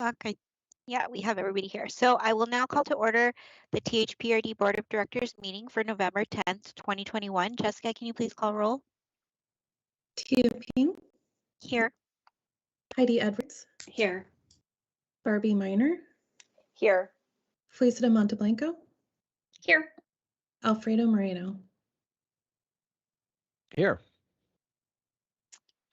Okay. Yeah, we have everybody here. So I will now call to order the THPRD Board of Directors meeting for November 10th, 2021. Jessica, can you please call roll? Tia Ping. Here. Heidi Edwards. Here. Barbie Miner. Here. Felicita Monteblanco. Here. Alfredo Moreno. Here.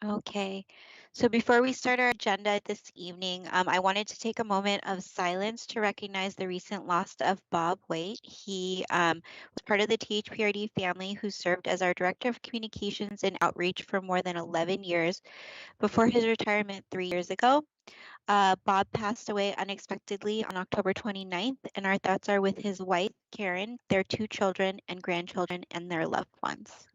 Okay, so before we start our agenda this evening, I wanted to take a moment of silence to recognize the recent loss of Bob Waite. He was part of the THPRD family who served as our Director of Communications and Outreach for more than 11 years before his retirement 3 years ago. Bob passed away unexpectedly on October 29th, and our thoughts are with his wife, Karen, their 2 children and grandchildren, and their loved ones.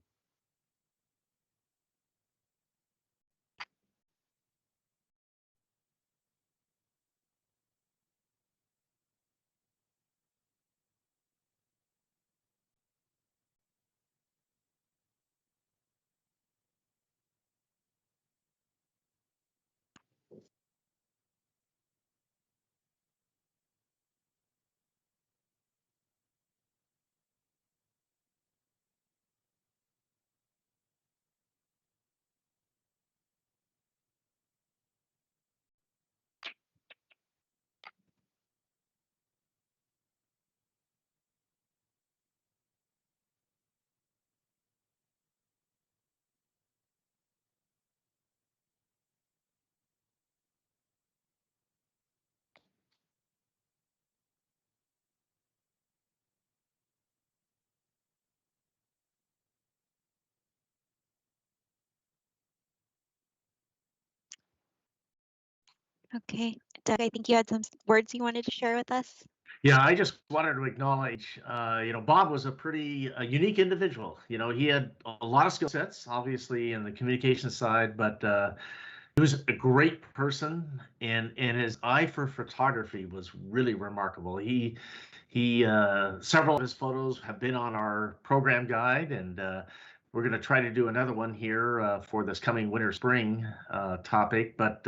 Okay, Doug, I think you had some words you wanted to share with us. Yeah, I just wanted to acknowledge, Bob was a pretty unique individual. He had a lot of skill sets, obviously, in the communication side, but he was a great person, and his eye for photography was really remarkable. He several of his photos have been on our program guide, and we're going to try to do another one here for this coming winter spring topic. But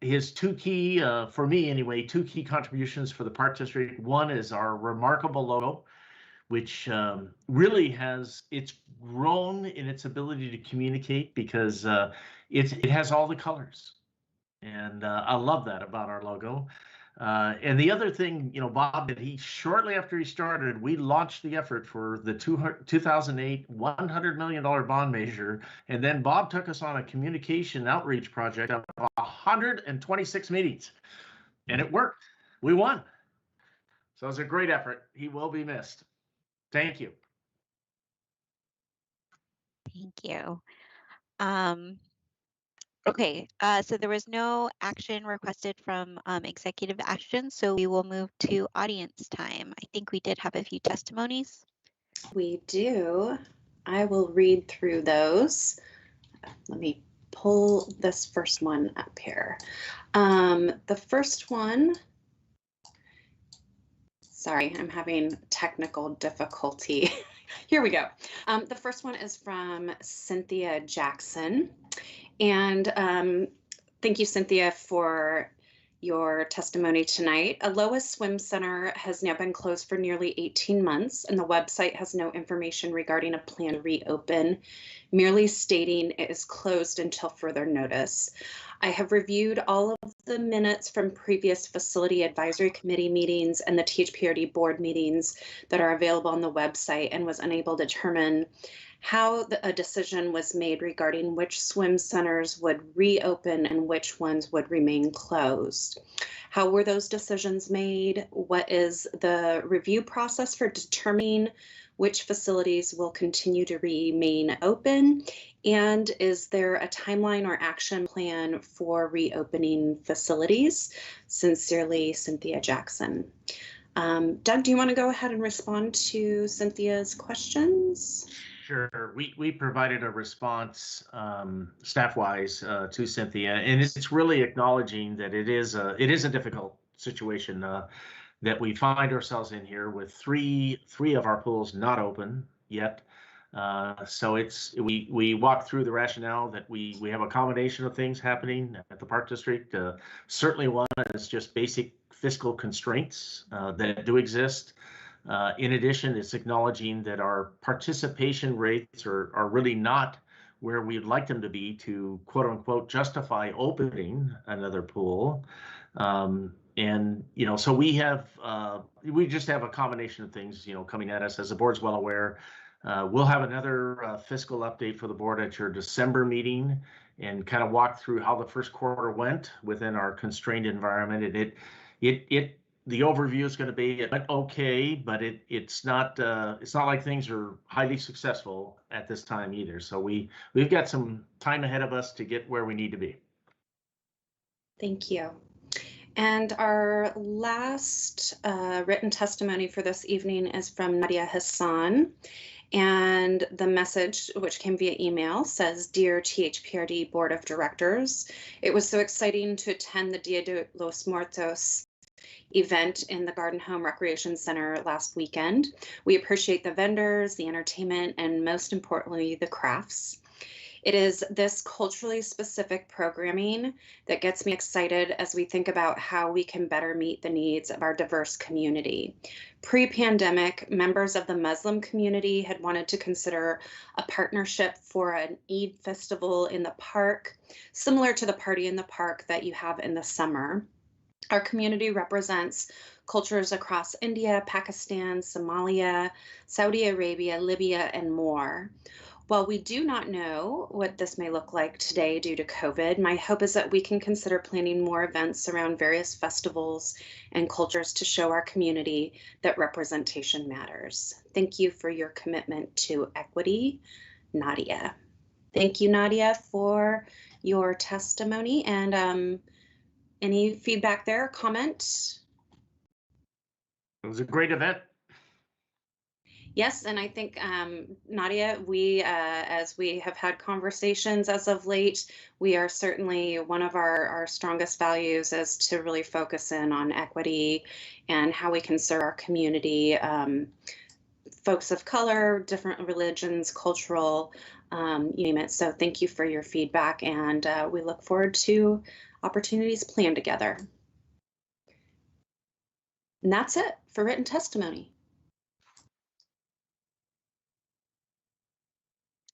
his 2 key, for me anyway, 2 key contributions for the Park District. One is our remarkable logo, which really it's grown in its ability to communicate because it has all the colors. And I love that about our logo. And the other thing, Bob did, shortly after he started, we launched the effort for the 2008 $100 million bond measure. And then Bob took us on a communication outreach project of 126 meetings. And it worked. We won. So it was a great effort. He will be missed. Thank you. Thank you. Okay, so there was no action requested from executive action, so we will move to audience time. I think we did have a few testimonies. We do. I will read through those. Let me pull this first one up here. The first one, sorry, I'm having technical difficulty. Here we go. The first one is from Cynthia Jackson. And thank you, Cynthia, for your testimony tonight. Aloha Swim Center has now been closed for nearly 18 months, and the website has no information regarding a plan to reopen, merely stating it is closed until further notice. I have reviewed all of the minutes from previous Facility Advisory Committee meetings and the THPRD board meetings that are available on the website and was unable to determine how a decision was made regarding which swim centers would reopen and which ones would remain closed. How were those decisions made? What is the review process for determining which facilities will continue to remain open? And is there a timeline or action plan for reopening facilities? Sincerely, Cynthia Jackson. Doug, do you want to go ahead and respond to Cynthia's questions? Sure. We provided a response staff-wise to Cynthia, and it's really acknowledging that it is a difficult situation that we find ourselves in here with three of our pools not open yet. So we walk through the rationale that we have a combination of things happening at the Park District. Certainly one is just basic fiscal constraints that do exist. In addition, it's acknowledging that our participation rates are really not where we'd like them to be to quote unquote justify opening another pool. And so we just have a combination of things coming at us, as the board's well aware. We'll have another fiscal update for the board at your December meeting and kind of walk through how the first quarter went within our constrained environment. And the overview is going to be okay, but it's not like things are highly successful at this time either. So we've got some time ahead of us to get where we need to be. Thank you. And our last written testimony for this evening is from Nadia Hassan. And the message, which came via email, says, "Dear THPRD Board of Directors, it was so exciting to attend the Dia de los Muertos event in the Garden Home Recreation Center last weekend. We appreciate the vendors, the entertainment, and most importantly, the crafts. It is this culturally specific programming that gets me excited as we think about how we can better meet the needs of our diverse community. Pre-pandemic, members of the Muslim community had wanted to consider a partnership for an Eid festival in the park, similar to the Party in the Park that you have in the summer. Our community represents cultures across India, Pakistan, Somalia, Saudi Arabia, Libya, and more. While we do not know what this may look like today due to COVID, my hope is that we can consider planning more events around various festivals and cultures to show our community that representation matters. Thank you for your commitment to equity, Nadia." Thank you, Nadia, for your testimony. And any feedback there, comment? It was a great event. Yes, and I think, Nadia, as we have had conversations as of late, we are certainly, one of our strongest values is to really focus in on equity and how we can serve our community, folks of color, different religions, cultural, you name it. So thank you for your feedback, and we look forward to opportunities planned together. And that's it for written testimony.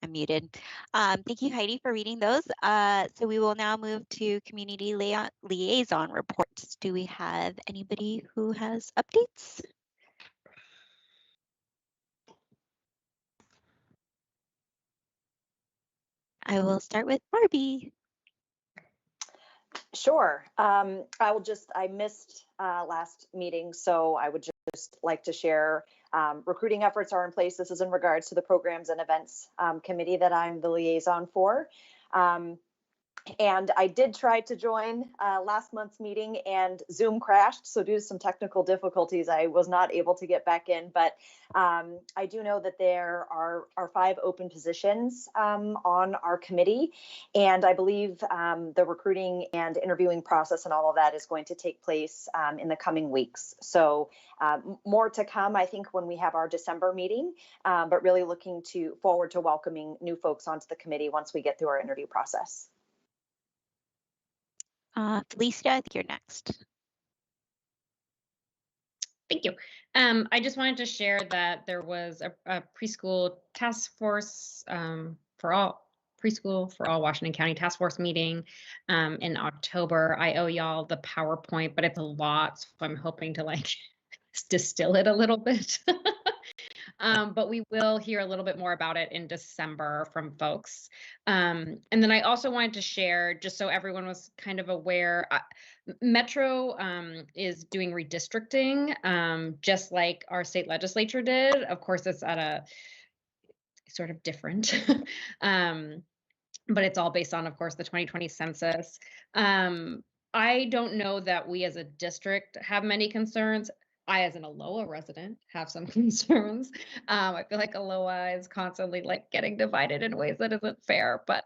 I'm muted. Thank you, Heidi, for reading those. So we will now move to community liaison reports. Do we have anybody who has updates? I will start with Barbie. Sure. I missed last meeting, so I would just like to share recruiting efforts are in place. This is in regards to the programs and events committee that I'm the liaison for. And I did try to join last month's meeting and Zoom crashed. So due to some technical difficulties, I was not able to get back in. But I do know that there are 5 open positions on our committee. And I believe the recruiting and interviewing process and all of that is going to take place in the coming weeks. So more to come, I think, when we have our December meeting, but really looking forward to welcoming new folks onto the committee once we get through our interview process. Felicia, I think you're next. Thank you. I just wanted to share that there was a preschool task force for all Washington County task force meeting in October. I owe y'all the PowerPoint, but it's a lot, so I'm hoping to distill it a little bit. But we will hear a little bit more about it in December from folks. And then I also wanted to share, just so everyone was kind of aware, Metro is doing redistricting, just like our state legislature did. Of course, it's at a sort of different, but it's all based on, of course, the 2020 census. I don't know that we as a district have many concerns. I, as an Aloha resident, have some concerns. I feel like Aloha is constantly like getting divided in ways that isn't fair, but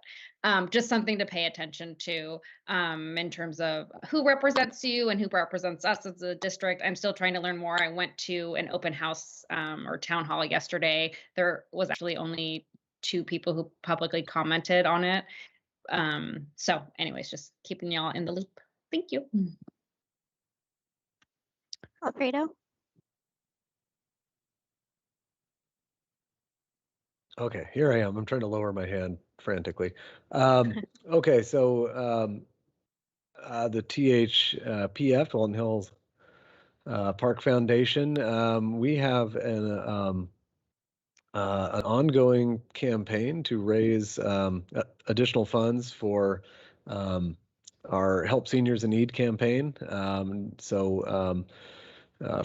just something to pay attention to in terms of who represents you and who represents us as a district. I'm still trying to learn more. I went to an open house or town hall yesterday. There was actually only 2 people who publicly commented on it. So anyways, just keeping y'all in the loop. Thank you. Alfredo? Okay, here I am. I'm trying to lower my hand frantically. Okay, so the THPF, Walton Hills Park Foundation, we have an ongoing campaign to raise additional funds for our Help Seniors in Need campaign.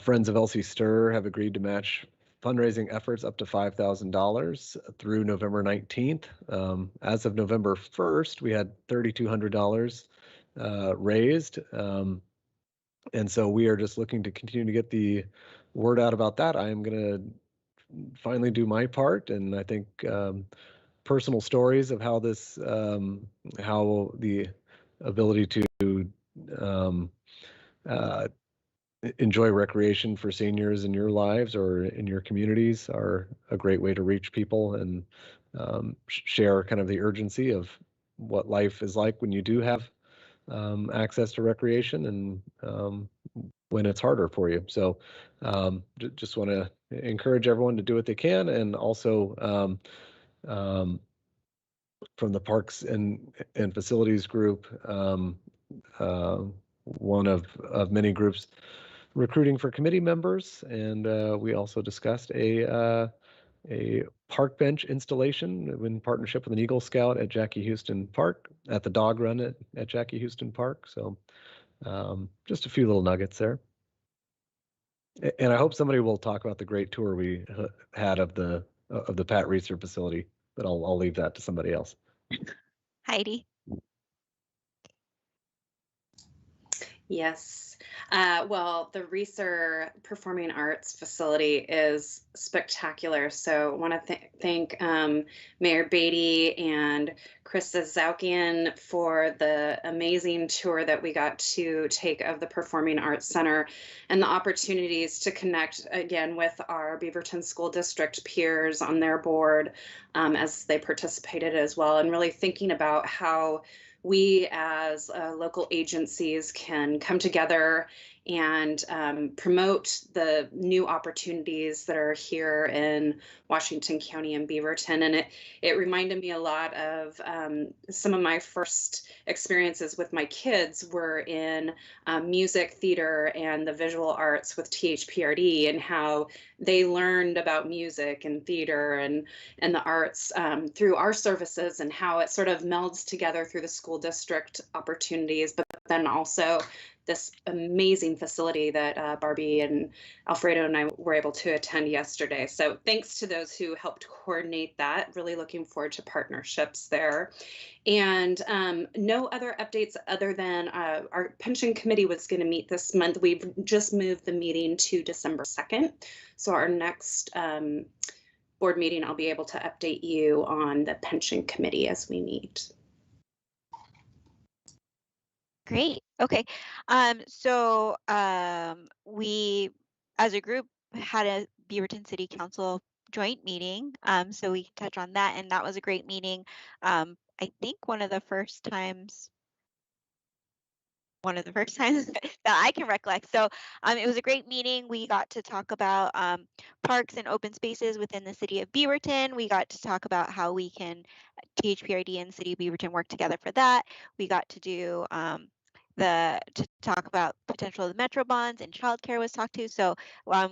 Friends of Elsie Stir have agreed to match fundraising efforts up to $5,000 through November 19th. As of November 1st, we had $3,200 raised. And so we are just looking to continue to get the word out about that. I am going to finally do my part, and I think personal stories of how this, how the ability to enjoy recreation for seniors in your lives or in your communities are a great way to reach people and share kind of the urgency of what life is like when you do have access to recreation and when it's harder for you. So just want to encourage everyone to do what they can, and also from the Parks and Facilities group, one of many groups recruiting for committee members, and we also discussed a park bench installation in partnership with an Eagle Scout at Jackie Houston Park, at the dog run at Jackie Houston Park. So just a few little nuggets there. And I hope somebody will talk about the great tour we had of the Pat Reeser facility, but I'll leave that to somebody else. Heidi? Yes. Well, the Reeser Performing Arts facility is spectacular. So I want to thank Mayor Beatty and Chris Zaukian for the amazing tour that we got to take of the Performing Arts Center, and the opportunities to connect again with our Beaverton School District peers on their board as they participated as well, and really thinking about how we as local agencies can come together and promote the new opportunities that are here in Washington County and Beaverton. And it reminded me a lot of some of my first experiences with my kids were in music, theater, and the visual arts with THPRD, and how they learned about music and theater and the arts through our services, and how it sort of melds together through the school district opportunities, but then also this amazing facility that Barbie and Alfredo and I were able to attend yesterday. So thanks to those who helped coordinate that. Really looking forward to partnerships there. And no other updates other than our pension committee was going to meet this month. We've just moved the meeting to December 2nd. So our next board meeting, I'll be able to update you on the pension committee as we meet. Great. Okay. We, as a group, had a Beaverton City Council joint meeting. So we can touch on that, and that was a great meeting. I think one of the first times that I can recollect. So it was a great meeting. We got to talk about parks and open spaces within the city of Beaverton. We got to talk about how we can, THPRD and City of Beaverton, work together for that. We got to do to talk about potential of the Metro bonds, and childcare was talked to. So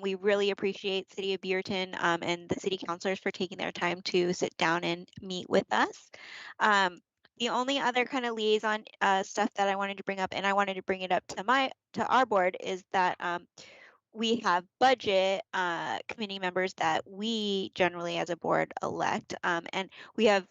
we really appreciate City of Beaverton and the city councilors for taking their time to sit down and meet with us. The only other kind of liaison stuff that I wanted to bring up, and I wanted to bring it up to our board, is that we have budget committee members that we generally as a board elect, and we have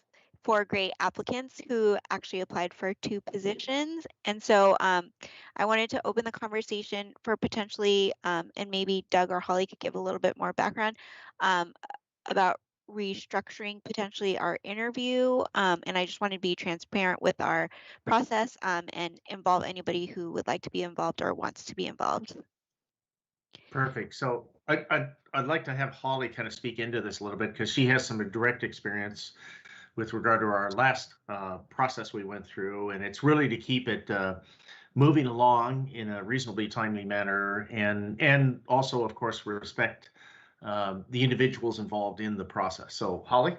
4 great applicants who actually applied for 2 positions. And so I wanted to open the conversation for potentially, and maybe Doug or Holly could give a little bit more background about restructuring potentially our interview. And I just want to be transparent with our process and involve anybody who would like to be involved or wants to be involved. Perfect. So I'd like to have Holly kind of speak into this a little bit because she has some direct experience with regard to our last process we went through, and it's really to keep it moving along in a reasonably timely manner, and also, of course, respect the individuals involved in the process. So, Holly?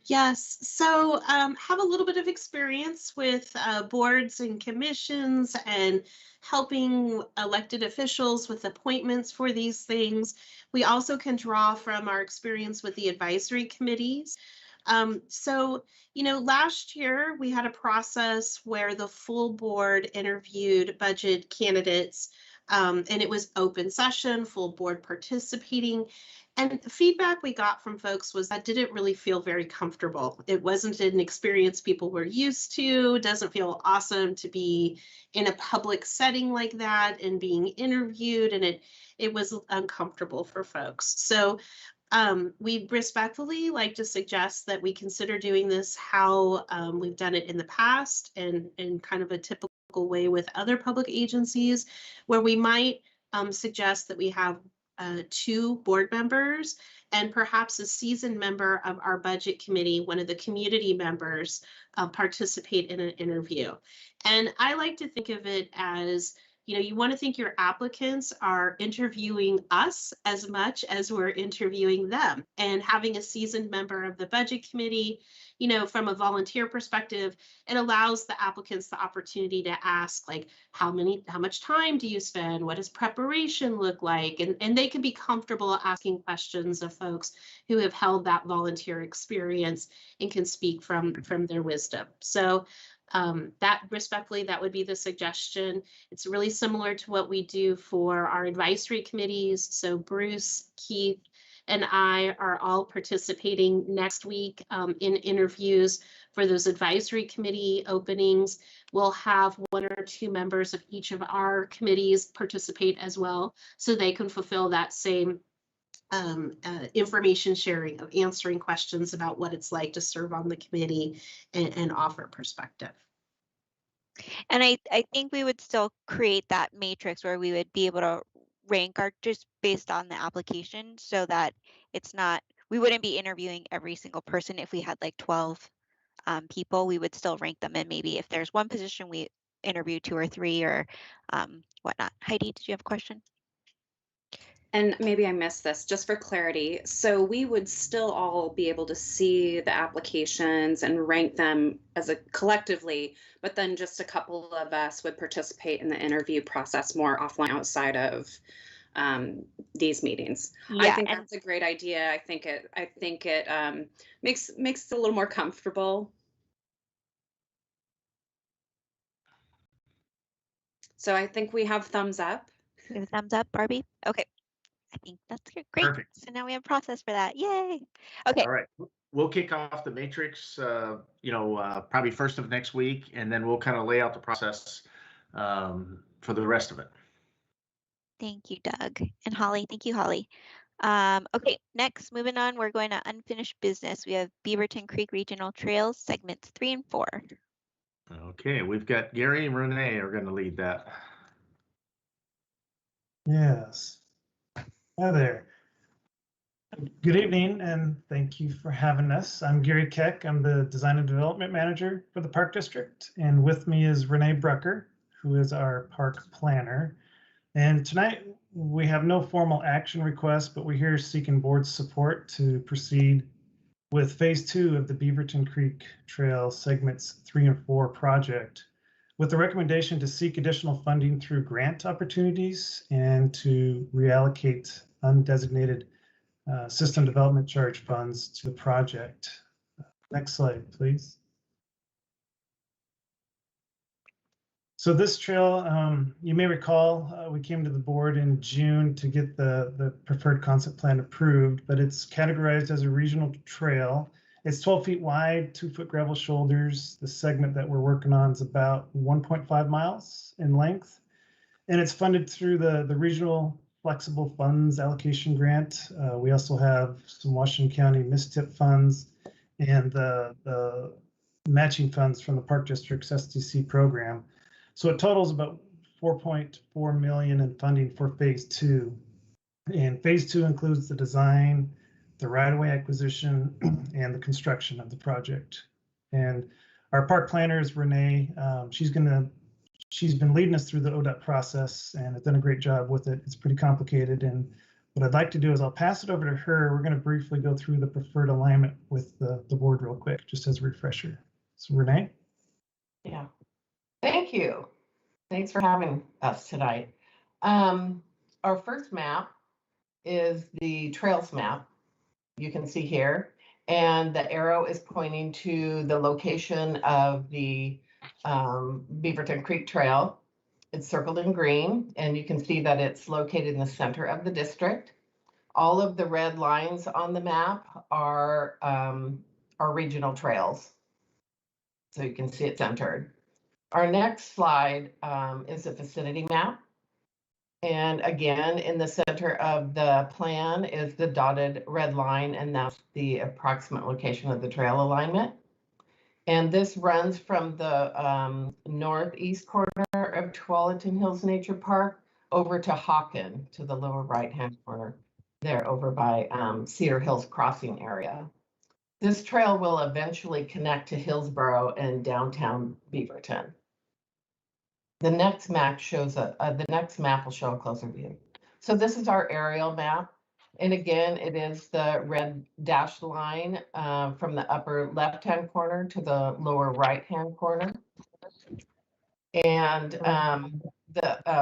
Yes, so have a little bit of experience with boards and commissions and helping elected officials with appointments for these things. We also can draw from our experience with the advisory committees. So, last year we had a process where the full board interviewed budget candidates, and it was open session, full board participating. And the feedback we got from folks was that didn't really feel very comfortable. It wasn't an experience people were used to. It doesn't feel awesome to be in a public setting like that and being interviewed, and it was uncomfortable for folks. So we respectfully like to suggest that we consider doing this how we've done it in the past, and in kind of a typical way with other public agencies, where we might suggest that we have 2 board members and perhaps a seasoned member of our budget committee, one of the community members, participate in an interview. And I like to think of it as, you want to think your applicants are interviewing us as much as we're interviewing them. And having a seasoned member of the budget committee, from a volunteer perspective, it allows the applicants the opportunity to ask, like, how much time do you spend? What does preparation look like? And they can be comfortable asking questions of folks who have held that volunteer experience and can speak from their wisdom. So that would be the suggestion. It's really similar to what we do for our advisory committees. So Bruce, Keith, and I are all participating next week in interviews for those advisory committee openings. We'll have 1 or 2 members of each of our committees participate as well, so they can fulfill that same information sharing of answering questions about what it's like to serve on the committee and offer perspective. And I think we would still create that matrix where we would be able to rank our just based on the application, so that it's not, we wouldn't be interviewing every single person. If we had like 12 people, we would still rank them, and maybe if there's one position we interview 2 or 3 or whatnot. Heidi, did you have a question? And maybe I missed this, just for clarity. So we would still all be able to see the applications and rank them as a collectively, but then just a couple of us would participate in the interview process more offline outside of these meetings. Yeah, I think that's a great idea. I think it makes it a little more comfortable. So I think we have thumbs up. We have a thumbs up, Barbie. Okay. I think that's great. Perfect. So now we have a process for that. Yay. Okay. All right. We'll kick off the matrix, probably first of next week, and then we'll kind of lay out the process for the rest of it. Thank you, Doug. And Holly. Thank you, Holly. Okay, next, moving on, we're going to unfinished business. We have Beaverton Creek Regional Trails, segments 3 and 4. Okay, we've got Gary and Renee are going to lead that. Yes. Hi there. Good evening, and thank you for having us. I'm Gary Keck. I'm the Design and Development Manager for the Park District, and with me is Renee Brucker, who is our Park Planner. And tonight we have no formal action requests, but we're here seeking board support to proceed with Phase 2 of the Beaverton Creek Trail segments 3 and 4 project, with the recommendation to seek additional funding through grant opportunities and to reallocate undesignated system development charge funds to the project. Next slide, please. So this trail, you may recall, we came to the board in June to get the preferred concept plan approved, but it's categorized as a regional trail It's 12 feet wide, 2-foot gravel shoulders. The segment that we're working on is about 1.5 miles in length. And it's funded through the Regional Flexible Funds Allocation Grant. We also have some Washington County MISTIP funds and the matching funds from the Park District's SDC program. So it totals about $4.4 million in funding for phase 2. And phase 2 includes the design, the right-of-way acquisition, and the construction of the project. And our park planner is Renee. She's been leading us through the ODOT process and has done a great job with it. It's pretty complicated. And what I'd like to do is I'll pass it over to her. We're going to briefly go through the preferred alignment with the board real quick, just as a refresher. So Renee? Yeah, thank you. Thanks for having us tonight. Our first map is the trails map. You can see here, and the arrow is pointing to the location of the Beaverton Creek Trail. It's circled in green, and you can see that it's located in the center of the district. All of the red lines on the map are regional trails, so you can see it centered. Our next slide is a vicinity map. And again, in the center of the plan is the dotted red line, and that's the approximate location of the trail alignment. And this runs from the northeast corner of Tualatin Hills Nature Park over to Hawken, to the lower right-hand corner there over by Cedar Hills Crossing area. This trail will eventually connect to Hillsborough and downtown Beaverton. The next map shows the next map will show a closer view. So this is our aerial map. And again, it is the red dashed line from the upper left-hand corner to the lower right-hand corner. And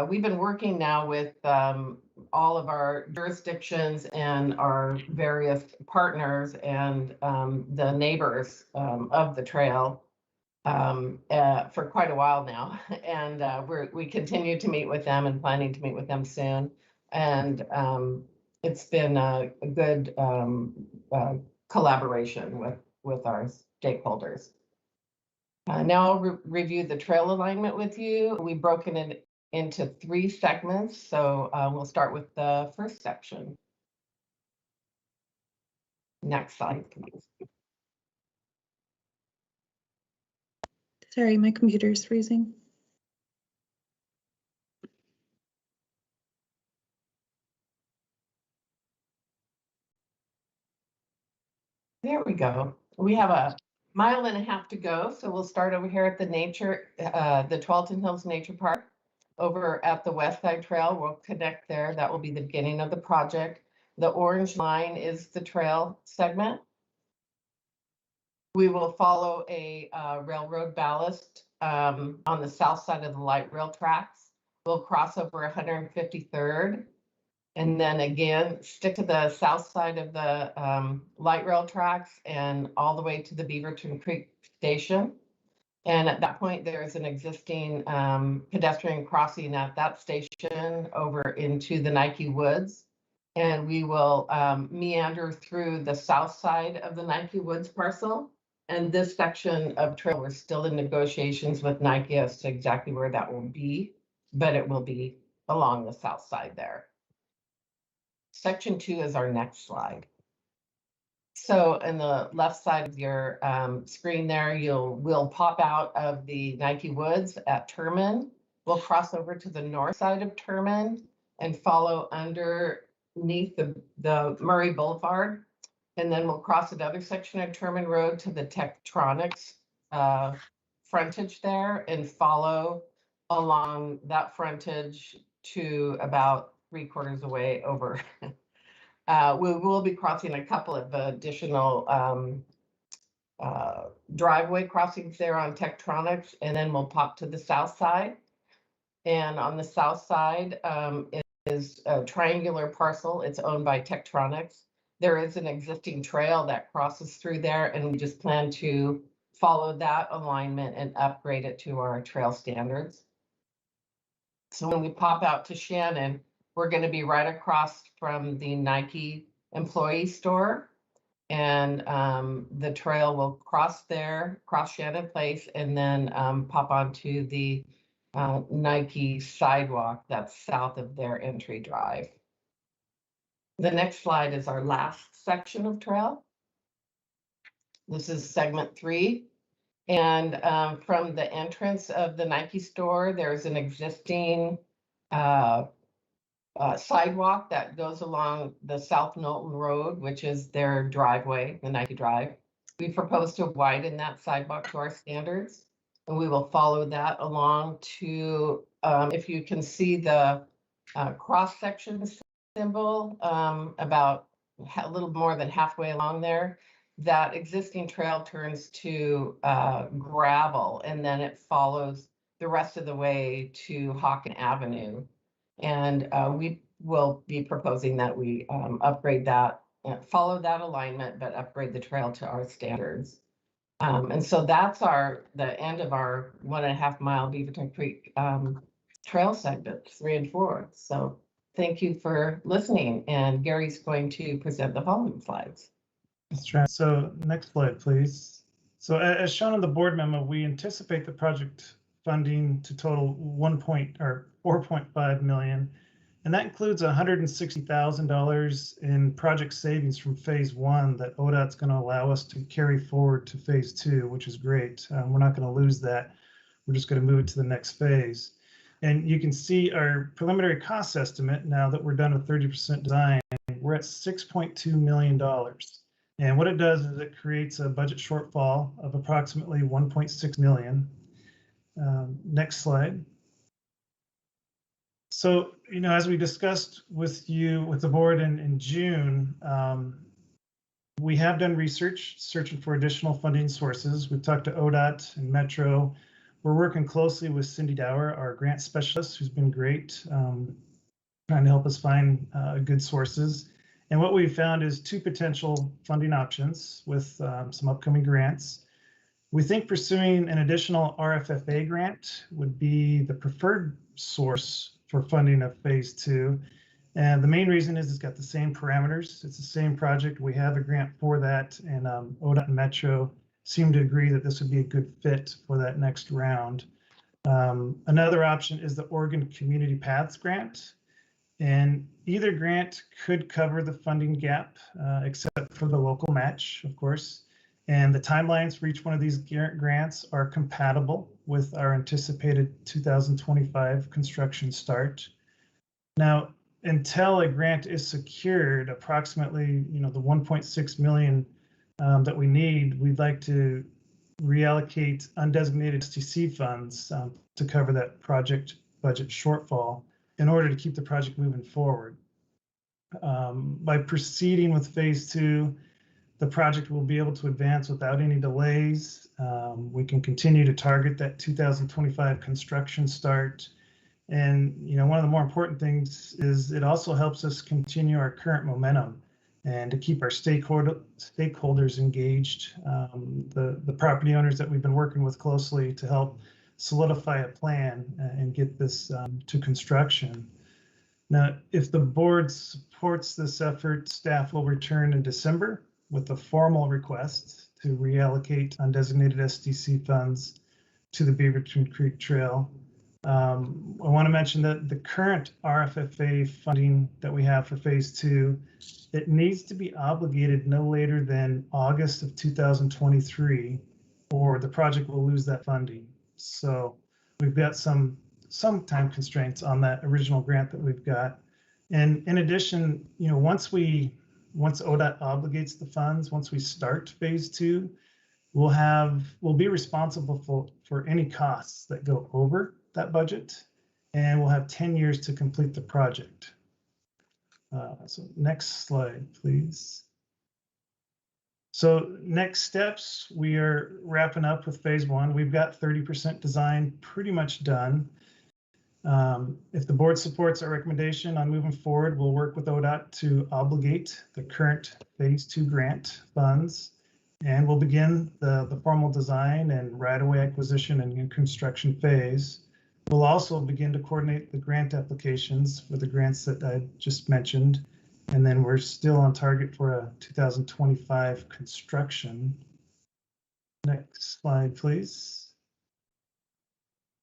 we've been working now with all of our jurisdictions and our various partners and the neighbors of the trail for quite a while now, and we continue to meet with them and planning to meet with them soon. And it's been a good collaboration with our stakeholders. Now I'll review the trail alignment with you. We've broken it into 3 segments, so we'll start with the first section. Next slide, please. Sorry, my computer's freezing. There we go. We have a 1.5 miles to go, so we'll start over here at the Tualatin Hills Nature Park. Over at the West Side Trail, we'll connect there. That will be the beginning of the project. The orange line is the trail segment. We will follow a railroad ballast on the south side of the light rail tracks. We'll cross over 153rd. And then again, stick to the south side of the light rail tracks and all the way to the Beaverton Creek Station. And at that point, there's an existing pedestrian crossing at that station over into the Nike Woods. And we will meander through the south side of the Nike Woods parcel. And this section of trail, we're still in negotiations with Nike as to exactly where that will be, but it will be along the south side there. Section 2 is our next slide. So in the left side of your screen there, we'll pop out of the Nike Woods at Terman. We'll cross over to the north side of Terman and follow underneath the Murray Boulevard. And then we'll cross another section of Terman Road to the Tektronix frontage there and follow along that frontage to about 3/4 away over. We will be crossing a couple of additional driveway crossings there on Tektronix, and then we'll pop to the south side. And on the south side is a triangular parcel. It's owned by Tektronix. There is an existing trail that crosses through there, and we just plan to follow that alignment and upgrade it to our trail standards. So when we pop out to Shannon, we're going to be right across from the Nike employee store. and the trail will cross Shannon Place, and then pop onto the Nike sidewalk that's south of their entry drive. The next slide is our last section of trail. This is segment 3. And from the entrance of the Nike store, there's an existing sidewalk that goes along the South Knowlton Road, which is their driveway, the Nike Drive. We propose to widen that sidewalk to our standards, and we will follow that along to, if you can see the cross-section symbol about a little more than halfway along there, that existing trail turns to gravel, and then it follows the rest of the way to Hawken Avenue. And we will be proposing that we upgrade that, follow that alignment, but upgrade the trail to our standards. And so that's the end of our 1.5 mile Beaverton Creek trail segment 3 and 4. So thank you for listening. And Gary's going to present the following slides. That's right. So next slide, please. So as shown in the board memo, we anticipate the project funding to total 4.5 million, and that includes $160,000 in project savings from phase 1 that ODOT's going to allow us to carry forward to phase 2, which is great. We're not going to lose that. We're just going to move it to the next phase. And you can see our preliminary cost estimate now that we're done with 30% design. We're at $6.2 million. And what it does is it creates a budget shortfall of approximately 1.6 million. Next slide. So, as we discussed with the board in June, we have done research searching for additional funding sources. We've talked to ODOT and Metro. We're working closely with Cindy Dower, our grant specialist, who's been great, trying to help us find good sources. And what we've found is 2 potential funding options with some upcoming grants. We think pursuing an additional RFFA grant would be the preferred source for funding of phase 2. And the main reason is it's got the same parameters. It's the same project. We have a grant for that, and ODOT and Metro seem to agree that this would be a good fit for that next round. Another option is the Oregon Community Paths Grant. And either grant could cover the funding gap, except for the local match, of course. And the timelines for each one of these grants are compatible with our anticipated 2025 construction start. Now, until a grant is secured, approximately, the 1.6 million that we need, we'd like to reallocate undesignated STC funds to cover that project budget shortfall in order to keep the project moving forward. By proceeding with phase 2, the project will be able to advance without any delays. We can continue to target that 2025 construction start. And one of the more important things is it also helps us continue our current momentum and to keep our stakeholders engaged, the property owners that we've been working with closely to help solidify a plan and get this to construction. Now, if the board supports this effort, staff will return in December with a formal request to reallocate undesignated SDC funds to the Beaverton Creek Trail. I want to mention that the current RFFA funding that we have for phase 2, it needs to be obligated no later than August of 2023, or the project will lose that funding. So we've got some time constraints on that original grant that we've got. And in addition, once ODOT obligates the funds, once we start phase 2, we'll be responsible for any costs that go over that budget, and we'll have 10 years to complete the project. So next slide, please. So next steps, we are wrapping up with phase 1. We've got 30% design pretty much done. If the board supports our recommendation on moving forward, we'll work with ODOT to obligate the current phase 2 grant funds, and we'll begin the formal design and right-of-way acquisition and construction phase. We'll also begin to coordinate the grant applications for the grants that I just mentioned. And then we're still on target for a 2025 construction. Next slide, please.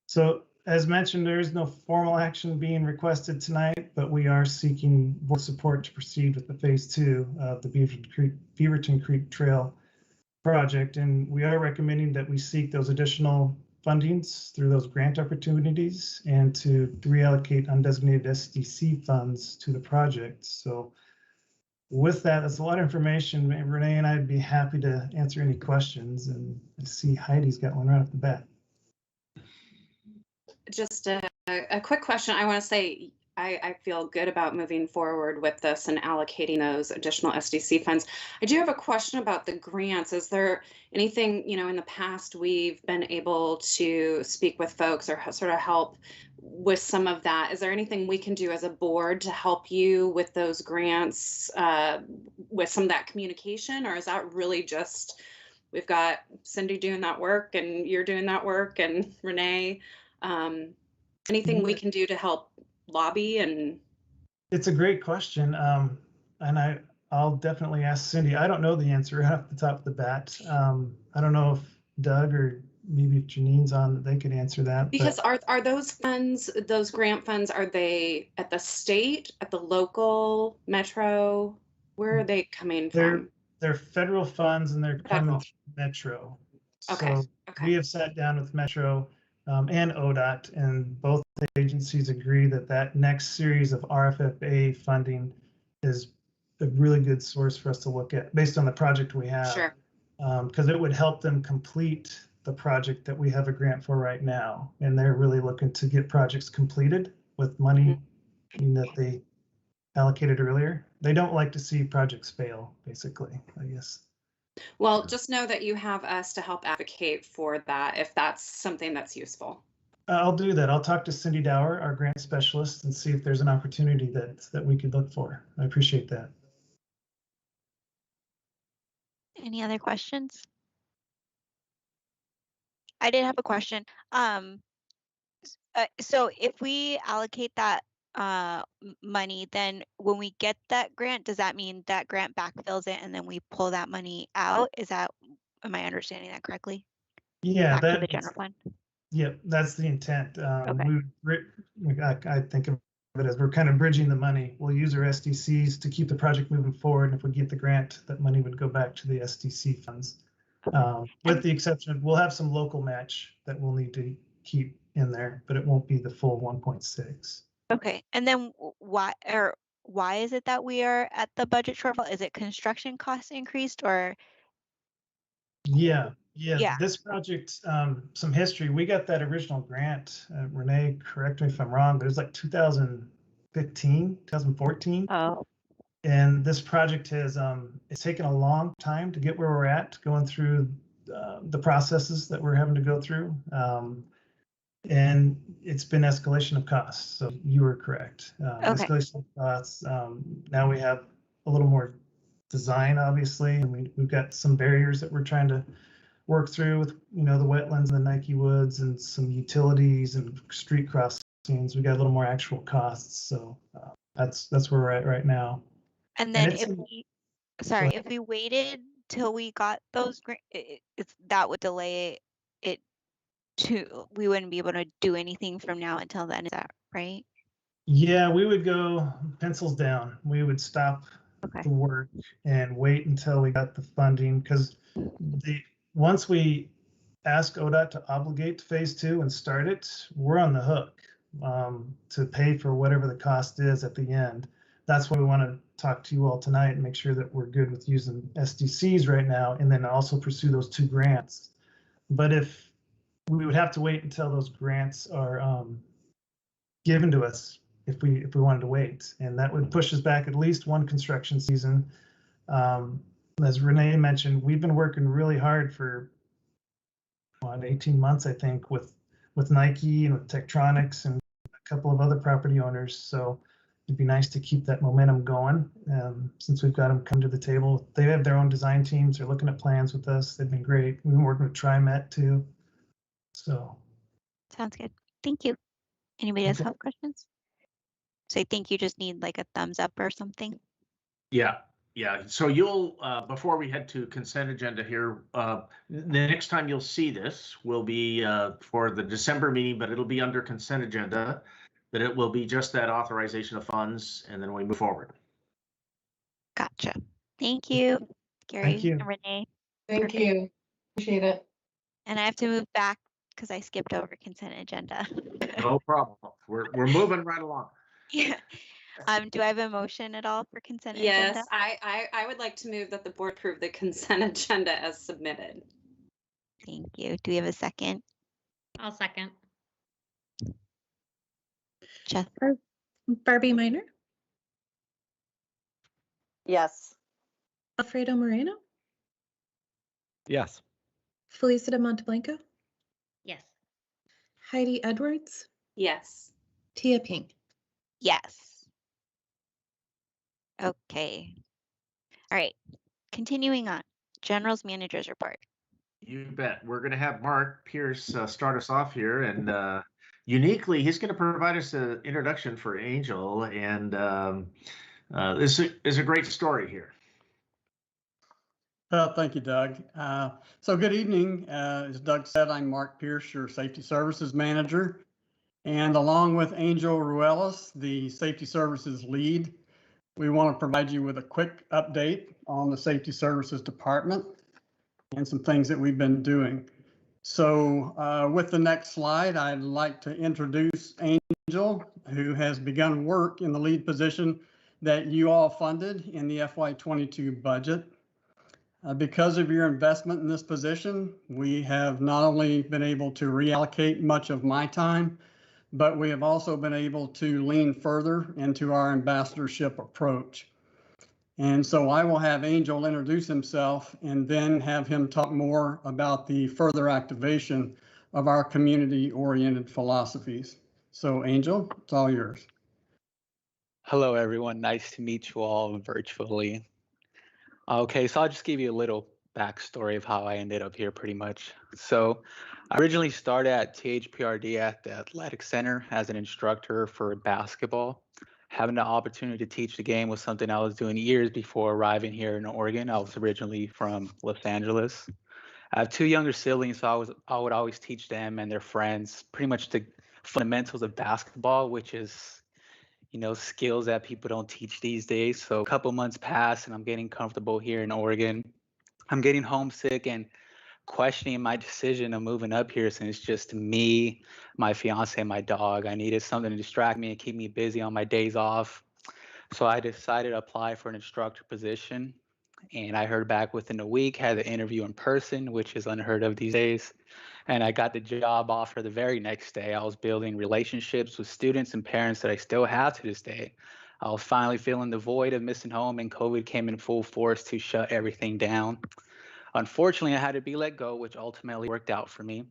So as mentioned, there is no formal action being requested tonight, but we are seeking board support to proceed with the phase 2 of the Beaverton Creek Trail project. And we are recommending that we seek those additional fundings through those grant opportunities and to reallocate undesignated SDC funds to the project. So with that, that's a lot of information. Renee and I'd be happy to answer any questions. And I see Heidi's got one right off the bat. Just a quick question. I want to say I feel good about moving forward with this and allocating those additional SDC funds. I do have a question about the grants. Is there anything, in the past we've been able to speak with folks or sort of help with some of that? Is there anything we can do as a board to help you with those grants, with some of that communication? Or is that really just, we've got Cindy doing that work and you're doing that work and Renee? Anything we can do to help lobby? And it's a great question. And I'll definitely ask Cindy. I don't know the answer right off the top of the bat. I don't know if Doug or maybe if Janine's on, that they could answer that. Because are those funds, those grant funds, are they at the state, at the local, metro? Where are they coming from? They're federal funds and they're coming Federal. through Metro. Okay. So Okay. we have sat down with Metro and ODOT, and both agencies agree that that next series of RFFA funding is a really good source for us to look at based on the project we have. Sure. Because it would help them complete the project that we have a grant for right now. And they're really looking to get projects completed with money that they allocated earlier. They don't like to see projects fail, basically, I guess. Well, just know that you have us to help advocate for that if that's something that's useful. I'll do that. I'll talk to Cindy Dower, our grant specialist, and see if there's an opportunity that we could look for. I appreciate that. Any other questions? I did have a question. So if we allocate that money, then when we get that grant, does that mean that grant backfills it and then we pull that money out? Am I understanding that correctly? Yeah, Back to the general fund. Yep, that's the intent. Okay. I think of it as we're kind of bridging the money. We'll use our SDCs to keep the project moving forward. And if we get the grant, that money would go back to the SDC funds. With the exception of, we'll have some local match that we'll need to keep in there, but it won't be the full 1.6. Okay, and then why is it that we are at the budget shortfall? Is it construction costs increased or? Yeah. Yeah. This project, some history. We got that original grant. Renee, correct me if I'm wrong, but it was like 2015, 2014. Oh. And this project has it's taken a long time to get where we're at, going through the processes that we're having to go through. And it's been escalation of costs. So you were correct. Okay. Escalation of costs. Now we have a little more design, obviously, and we've got some barriers that we're trying to work through with, the wetlands and the Nike Woods and some utilities and street crossings. We got a little more actual costs. So that's where we're at right now. And then if we waited till we got those that would delay it we wouldn't be able to do anything from now until then. Is that right? Yeah, we would go pencils down. We would stop the work and wait until we got the funding, because once we ask ODOT to obligate to phase 2 and start it, we're on the hook to pay for whatever the cost is at the end. That's why we want to talk to you all tonight and make sure that we're good with using SDCs right now, and then also pursue those 2 grants. But if we would have to wait until those grants are given to us if we wanted to wait, and that would push us back at least 1 construction season. As Renee mentioned, we've been working really hard for 18 months, I think, with Nike and with Tektronix and a couple of other property owners. So it'd be nice to keep that momentum going since we've got them come to the table. They have their own design teams. They're looking at plans with us. They've been great. We've been working with TriMet too. So. Sounds good. Thank you. Anybody else have questions? So I think you just need like a thumbs up or something. Yeah, yeah. So you'll, before we head to consent agenda here, the next time you'll see this will be for the December meeting, but it'll be under consent agenda. That it will be just that authorization of funds, and then we move forward. Gotcha. Thank you, Gary Thank you. and Renee. Thank Perfect. you. Appreciate it. And I have to move back because I skipped over consent agenda. No problem. We're moving right along. Yeah. Do I have a motion at all for consent agenda? Yes, I would like to move that the board approve the consent agenda as submitted. Thank you. Do we have a second? I'll second. Jeff? Barbie Minor, Yes. Alfredo Moreno, Yes. Felicita Monteblanco, Yes. Heidi Edwards, Yes. Tia Ping. Yes. Okay. All right. Continuing on. General's Manager's Report. You bet. We're going to have Mark Pierce start us off here, and uniquely, he's going to provide us an introduction for Angel, and this is a great story here. Thank you, Doug. So good evening. As Doug said, I'm Mark Pierce, your Safety Services Manager. And along with Angel Ruelas, the Safety Services Lead, we want to provide you with a quick update on the Safety Services Department and some things that we've been doing. So with the next slide, I'd like to introduce Angel, who has begun work in the lead position that you all funded in the FY22 budget. Because of your investment in this position, we have not only been able to reallocate much of my time, but we have also been able to lean further into our ambassadorship approach. And so I will have Angel introduce himself and then have him talk more about the further activation of our community-oriented philosophies. So Angel, it's all yours. Hello, everyone. Nice to meet you all virtually. Okay, so I'll just give you a little backstory of how I ended up here pretty much. So I originally started at THPRD at the Athletic Center as an instructor for basketball. Having the opportunity to teach the game was something I was doing years before arriving here in Oregon. I was originally from Los Angeles. I have two younger siblings, so I would always teach them and their friends pretty much the fundamentals of basketball, which is, you know, skills that people don't teach these days. So a couple months pass and I'm getting comfortable here in Oregon. I'm getting homesick and questioning my decision of moving up here since it's just me, my fiance, and my dog. I needed something to distract me and keep me busy on my days off. So I decided to apply for an instructor position. And I heard back within a week, had the interview in person, which is unheard of these days. And I got the job offer the very next day. I was building relationships with students and parents that I still have to this day. I was finally feeling the void of missing home, and COVID came in full force to shut everything down. Unfortunately, I had to be let go, which ultimately worked out for me.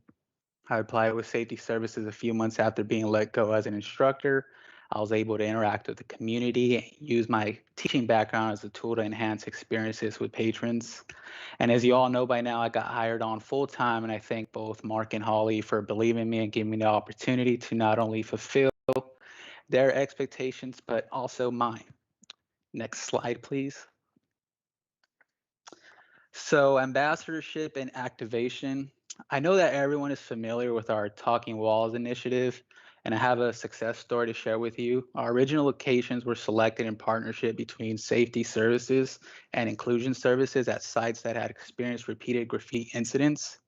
I applied with Safety Services a few months after being let go as an instructor. I was able to interact with the community and use my teaching background as a tool to enhance experiences with patrons. And as you all know by now, I got hired on full time, and I thank both Mark and Holly for believing in me and giving me the opportunity to not only fulfill their expectations, but also mine. Next slide, please. So ambassadorship and activation. I know that everyone is familiar with our Talking Walls initiative, and I have a success story to share with you. Our original locations were selected in partnership between Safety Services and Inclusion Services at sites that had experienced repeated graffiti incidents.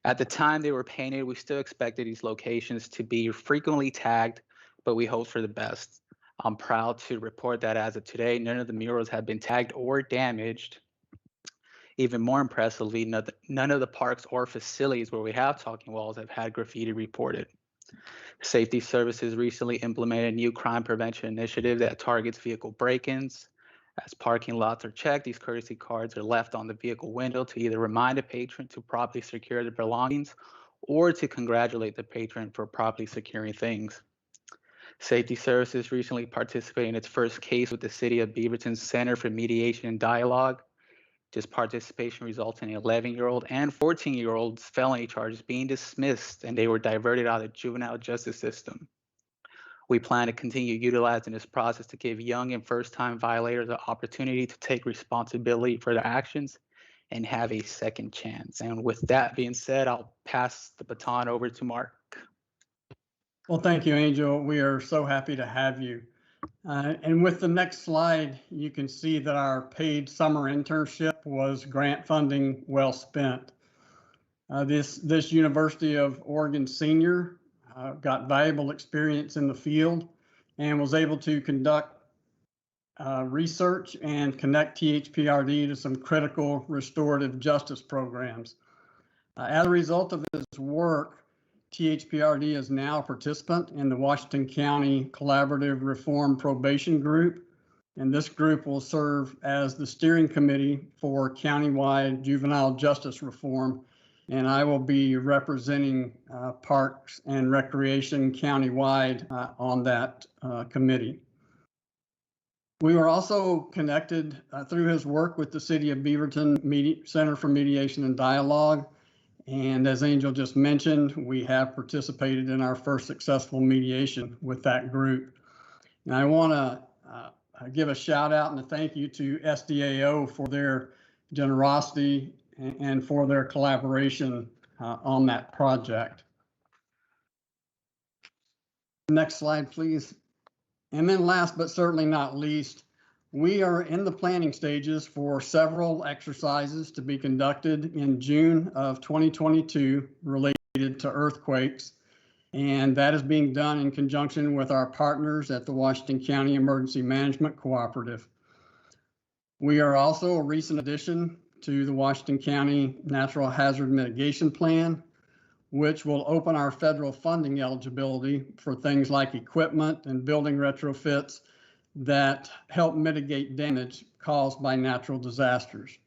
At the time they were painted, we still expected these locations to be frequently tagged, but we hoped for the best. I'm proud to report that as of today, none of the murals have been tagged or damaged. Even more impressively, none of the parks or facilities where we have Talking Walls have had graffiti reported. Safety Services recently implemented a new crime prevention initiative that targets vehicle break-ins. As parking lots are checked, these courtesy cards are left on the vehicle window to either remind a patron to properly secure their belongings or to congratulate the patron for properly securing things. Safety Services recently participated in its first case with the City of Beaverton's Center for Mediation and Dialogue. This participation resulted in 11-year-old and 14-year-olds felony charges being dismissed, and they were diverted out of the juvenile justice system. We plan to continue utilizing this process to give young and first-time violators the opportunity to take responsibility for their actions and have a second chance. And with that being said, I'll pass the baton over to Mark. Well, thank you, Angel. We are so happy to have you. And with the next slide, you can see that our paid summer internship was grant funding well spent. This University of Oregon senior got valuable experience in the field and was able to conduct research and connect THPRD to some critical restorative justice programs. As a result of his work, THPRD is now a participant in the Washington County Collaborative Reform Probation Group, and this group will serve as the steering committee for countywide juvenile justice reform, and I will be representing Parks and Recreation countywide on that committee. We were also connected through his work with the City of Beaverton Center for Mediation and Dialogue. And as Angel just mentioned, we have participated in our first successful mediation with that group. And I want to give a shout out and a thank you to SDAO for their generosity and for their collaboration on that project. Next slide, please. And then last but certainly not least, we are in the planning stages for several exercises to be conducted in June of 2022 related to earthquakes. And that is being done in conjunction with our partners at the Washington County Emergency Management Cooperative. We are also a recent addition to the Washington County Natural Hazard Mitigation Plan, which will open our federal funding eligibility for things like equipment and building retrofits that help mitigate damage caused by natural disasters.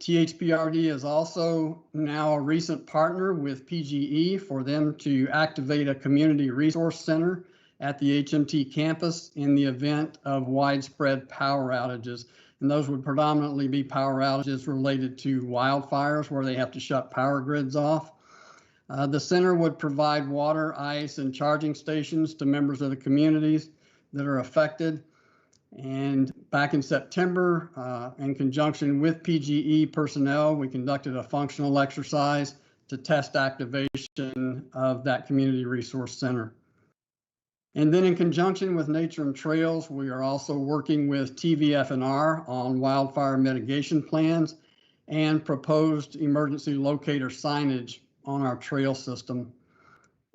THPRD is also now a recent partner with PGE for them to activate a community resource center at the HMT campus in the event of widespread power outages. And those would predominantly be power outages related to wildfires where they have to shut power grids off. The center would provide water, ice, and charging stations to members of the communities that are affected. And back in September, in conjunction with PGE personnel, we conducted a functional exercise to test activation of that community resource center. And then in conjunction with Nature and Trails, we are also working with TVF&R on wildfire mitigation plans and proposed emergency locator signage on our trail system.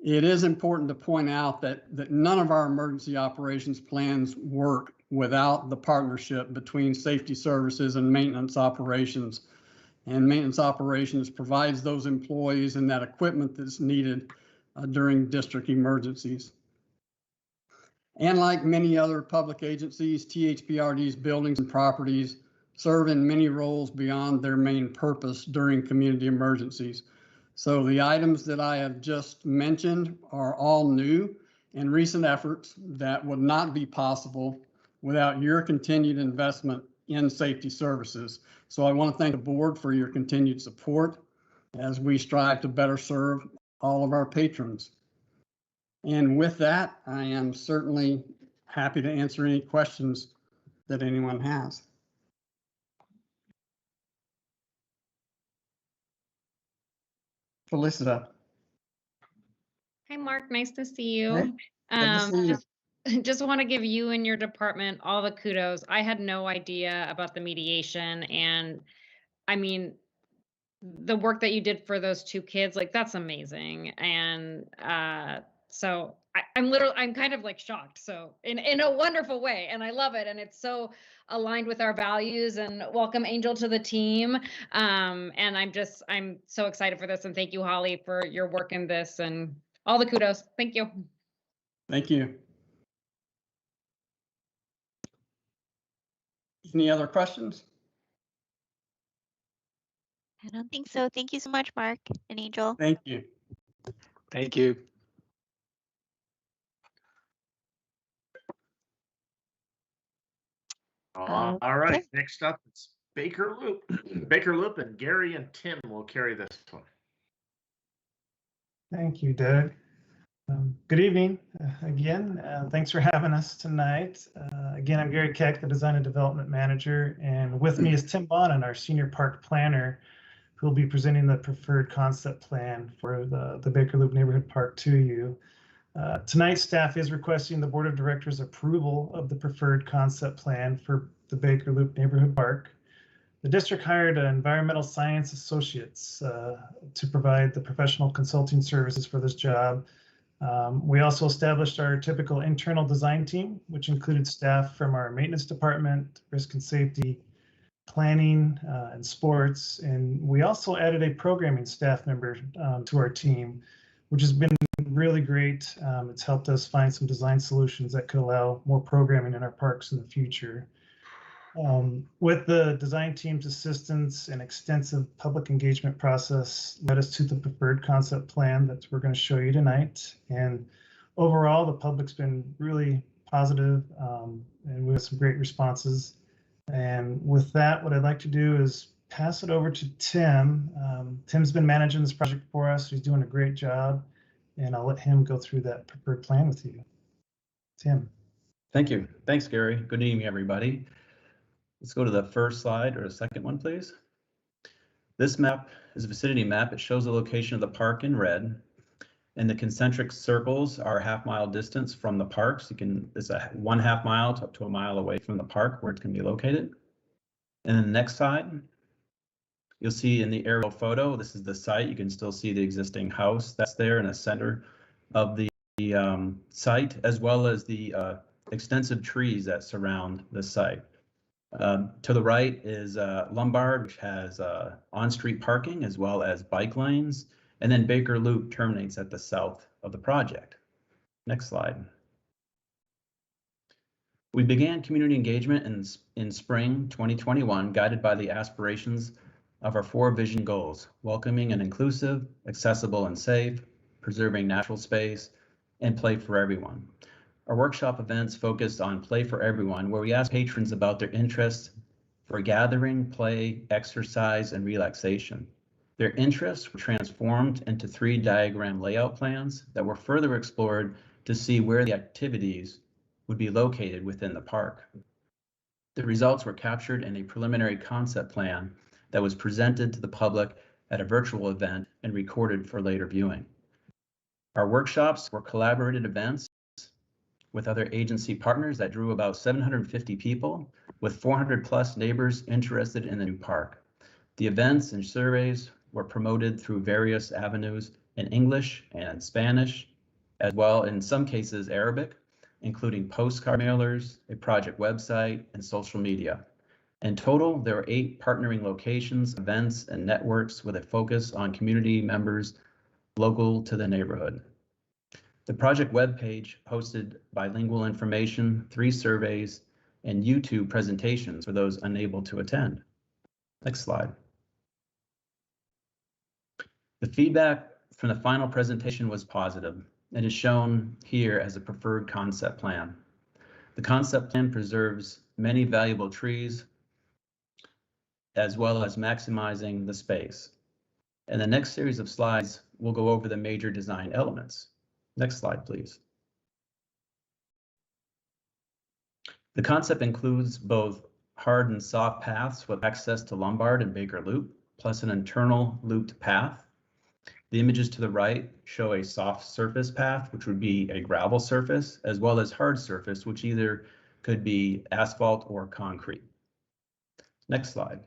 It is important to point out that none of our emergency operations plans work without the partnership between safety services and maintenance operations. And maintenance operations provides those employees and that equipment that's needed during district emergencies. And like many other public agencies, THPRD's buildings and properties serve in many roles beyond their main purpose during community emergencies. So the items that I have just mentioned are all new and recent efforts that would not be possible without your continued investment in safety services. So I want to thank the board for your continued support as we strive to better serve all of our patrons. And with that, I am certainly happy to answer any questions that anyone has. Felicita. Hi, Mark. Nice to see you. Hey, good to see you. Just want to give you and your department all the kudos. I had no idea about the mediation, and I mean, the work that you did for those two kids, like that's amazing. And so I'm kind of like shocked. So in a wonderful way, and I love it, and it's so aligned with our values. And welcome Angel to the team. And I'm so excited for this, and thank you, Holly, for your work in this and all the kudos. Thank you. Thank you. Any other questions? I don't think so. Thank you so much, Mark and Angel. Thank you. Thank you. All right, next up it's Baker Loop. Baker Loop, and Gary and Tim will carry this one. Thank you, Doug. Good evening again. Thanks for having us tonight. Again, I'm Gary Keck, the Design and Development Manager, and with me is Tim Bonin, our Senior Park Planner, who will be presenting the preferred concept plan for the Baker Loop Neighborhood Park to you. Tonight, staff is requesting the Board of Directors approval of the preferred concept plan for the Baker Loop Neighborhood Park. The district hired environmental science associates to provide the professional consulting services for this job. We also established our typical internal design team, which included staff from our maintenance department, risk and safety, planning, and sports. And we also added a programming staff member to our team, which has been really great. It's helped us find some design solutions that could allow more programming in our parks in the future. With the design team's assistance and extensive public engagement process led us to the preferred concept plan that we're going to show you tonight. And overall, the public's been really positive, and we have some great responses. And with that, what I'd like to do is pass it over to Tim. Tim's been managing this project for us. He's doing a great job, and I'll let him go through that preferred plan with you. Tim. Thank you. Thanks, Gary. Good evening, everybody. Let's go to the first slide, or the second one, please. This map is a vicinity map. It shows the location of the park in red, and the concentric circles are a half-mile distance from the park. So it's a 1/2 mile to up to a mile away from the park where it's going to be located. And then the next slide, you'll see in the aerial photo, this is the site. You can still see the existing house that's there in the center of the site, as well as the extensive trees that surround the site. To the right is Lombard, which has on-street parking as well as bike lanes, and then Baker Loop terminates at the south of the project. Next slide. We began community engagement in spring 2021, guided by the aspirations of our 4 vision goals: welcoming and inclusive, accessible and safe, preserving natural space, and play for everyone. Our workshop events focused on play for everyone, where we asked patrons about their interests for gathering, play, exercise, and relaxation. Their interests were transformed into 3 diagram layout plans that were further explored to see where the activities would be located within the park. The results were captured in a preliminary concept plan that was presented to the public at a virtual event and recorded for later viewing. Our workshops were collaborative events with other agency partners that drew about 750 people, with 400 plus neighbors interested in the new park. The events and surveys were promoted through various avenues in English and Spanish, as well in some cases Arabic, including postcard mailers, a project website, and social media. In total, there were 8 partnering locations, events, and networks with a focus on community members local to the neighborhood. The project webpage hosted bilingual information, 3 surveys, and YouTube presentations for those unable to attend. Next slide. The feedback from the final presentation was positive and is shown here as a preferred concept plan. The concept plan preserves many valuable trees, as well as maximizing the space. In the next series of slides, we'll go over the major design elements. Next slide, please. The concept includes both hard and soft paths with access to Lombard and Baker Loop, plus an internal looped path. The images to the right show a soft surface path, which would be a gravel surface, as well as hard surface, which either could be asphalt or concrete. Next slide.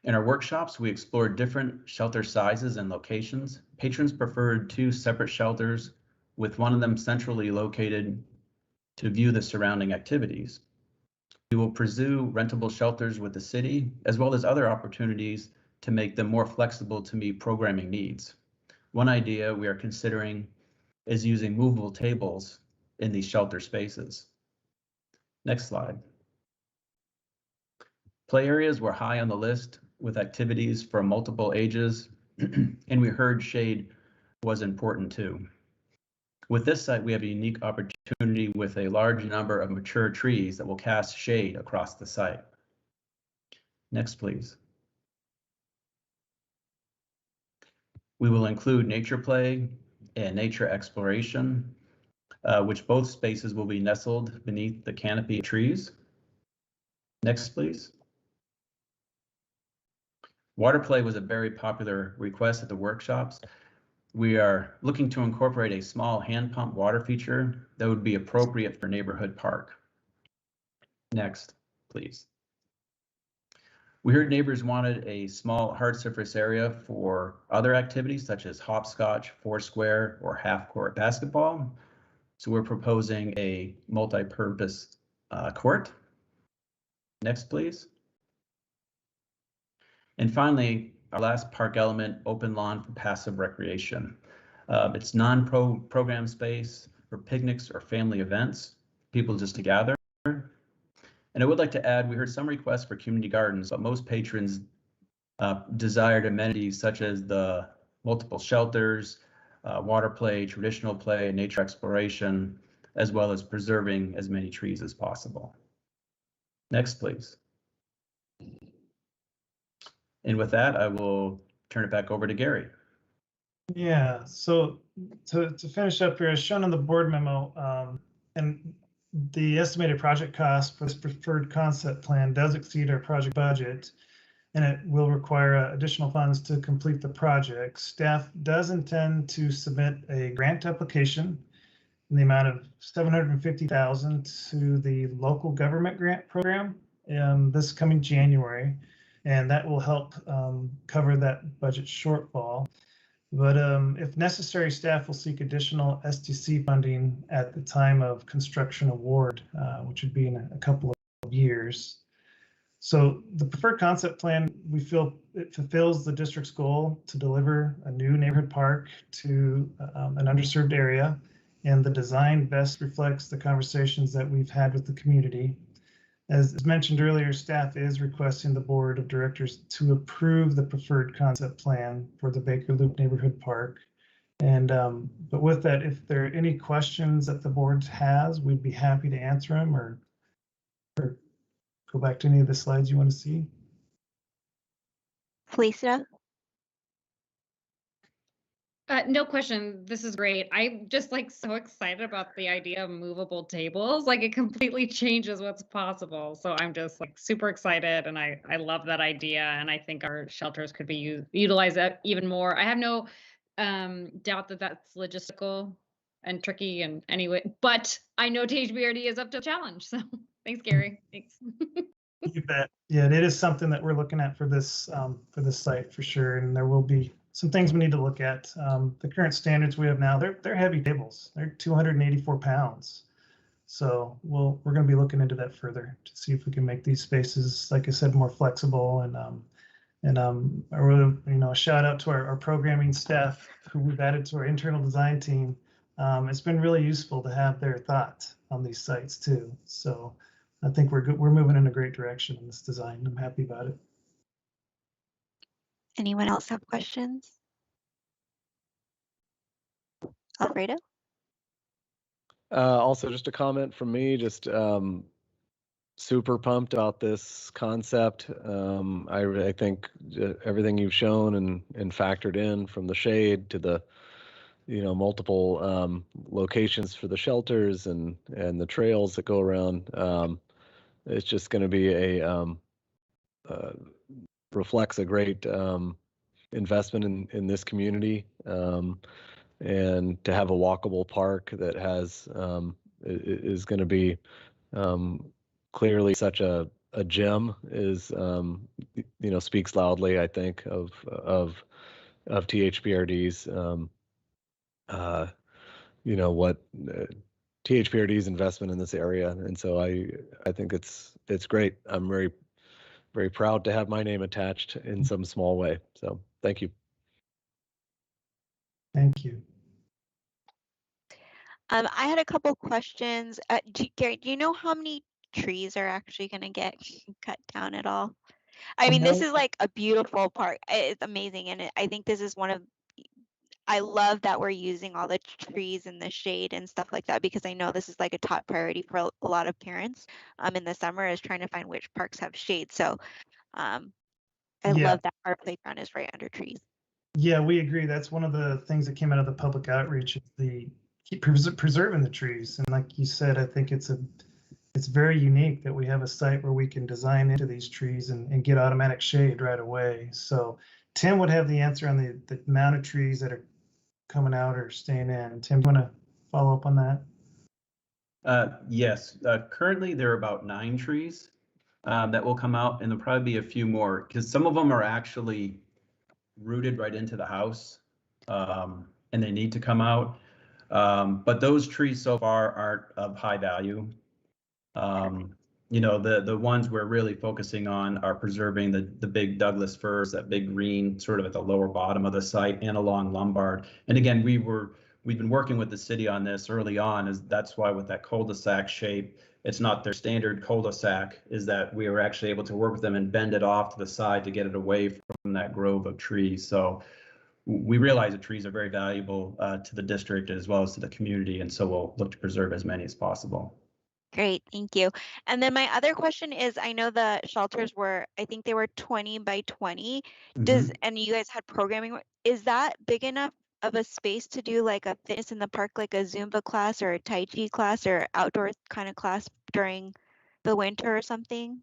In our workshops, we explored different shelter sizes and locations. Patrons preferred 2 separate shelters, with one of them centrally located to view the surrounding activities. We will pursue rentable shelters with the city, as well as other opportunities to make them more flexible to meet programming needs. One idea we are considering is using movable tables in these shelter spaces. Next slide. Play areas were high on the list with activities for multiple ages, and we heard shade was important too. With this site, we have a unique opportunity with a large number of mature trees that will cast shade across the site. Next, please. We will include nature play, and Nature Exploration, which both spaces will be nestled beneath the canopy of trees. Next, please. Water play was a very popular request at the workshops. We are looking to incorporate a small hand pump water feature that would be appropriate for neighborhood park. Next, please. We heard neighbors wanted a small hard surface area for other activities such as hopscotch, foursquare, or half-court basketball. So we're proposing a multi-purpose court. Next, please. And finally, our last park element, open lawn for passive recreation. It's non-program space for picnics or family events, people just to gather. And I would like to add, we heard some requests for community gardens, but most patrons desired amenities such as the multiple shelters, water play, traditional play, nature exploration, as well as preserving as many trees as possible. Next, please. And with that, I will turn it back over to Gary. Yeah, so to finish up here, as shown in the board memo, and the estimated project cost for this preferred concept plan does exceed our project budget, and it will require additional funds to complete the project. Staff does intend to submit a grant application in the amount of $750,000 to the local government grant program this coming January, and that will help cover that budget shortfall. But if necessary, staff will seek additional STC funding at the time of construction award, which would be in a couple of years. So the preferred concept plan, we feel it fulfills the district's goal to deliver a new neighborhood park to an underserved area, and the design best reflects the conversations that we've had with the community. As mentioned earlier, staff is requesting the board of directors to approve the preferred concept plan for the Baker Loop Neighborhood Park. And but with that, if there are any questions that the board has, we'd be happy to answer them or go back to any of the slides you want to see. Felicia? No question. This is great. I'm just like so excited about the idea of movable tables. Like it completely changes what's possible. So I'm just like super excited, and I love that idea. And I think our shelters could be utilized even more. I have no doubt that that's logistical and tricky and anyway, but I know THPRD is up to the challenge. So thanks, Gary. Thanks. You bet. Yeah, it is something that we're looking at for this site for sure, and there will be some things we need to look at. The current standards we have now, they're heavy tables. They're 284 pounds. So we're going to be looking into that further to see if we can make these spaces, like I said, more flexible. And I really, a shout out to our programming staff who we've added to our internal design team. It's been really useful to have their thought on these sites too. So I think we're good. We're moving in a great direction in this design. I'm happy about it. Anyone else have questions? Alfredo? Also, just a comment from me, just super pumped about this concept. I think everything you've shown and factored in, from the shade to the multiple locations for the shelters and the trails that go around, it's just going to be reflects a great investment in this community, and to have a walkable park that has is going to be clearly such a gem is speaks loudly, I think, of THPRD's what THPRD's investment in this area, and so I think it's great. I'm very, very proud to have my name attached in some small way. So thank you. Thank you. I had a couple questions. Gary, do you know how many trees are actually going to get cut down at all? I mean, this is like a beautiful park. It's amazing. And I think this is I love that we're using all the trees and the shade and stuff like that, because I know this is like a top priority for a lot of parents in the summer, is trying to find which parks have shade. So I love that our playground is right under trees. Yeah, we agree. That's one of the things that came out of the public outreach, is the preserving the trees. And like you said, I think it's very unique that we have a site where we can design into these trees and get automatic shade right away. So Tim would have the answer on the amount of trees that are coming out or staying in. Tim, do you want to follow up on that? Yes, currently there are about 9 trees that will come out, and there'll probably be a few more because some of them are actually rooted right into the house, and they need to come out. But those trees so far aren't of high value. You know, the ones we're really focusing on are preserving the big Douglas firs, that big green sort of at the lower bottom of the site and along Lombard. And again, we've been working with the city on this early on, that's why with that cul-de-sac shape, it's not their standard cul-de-sac, is that we were actually able to work with them and bend it off to the side to get it away from that grove of trees. So we realize that trees are very valuable to the district as well as to the community, and so we'll look to preserve as many as possible. Great, thank you. And then my other question is, I know the shelters were, I think they were 20 by 20. And you guys had programming. Is that big enough of a space to do like a fitness in the park, like a Zumba class or a Tai Chi class or outdoor kind of class during the winter or something?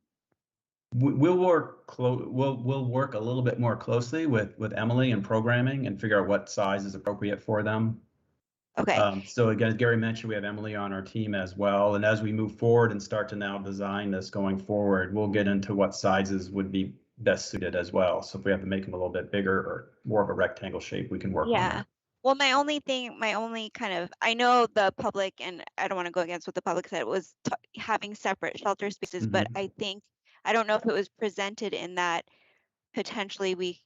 We'll work we'll work a little bit more closely with Emily and programming and figure out what size is appropriate for them. Okay. So again, as Gary mentioned, we have Emily on our team as well. And as we move forward and start to now design this going forward, we'll get into what sizes would be best suited as well. So if we have to make them a little bit bigger or more of a rectangle shape, we can work on that. Well, my only kind of, I know the public, and I don't want to go against what the public said, was having separate shelter spaces, but I don't know if it was presented in that potentially we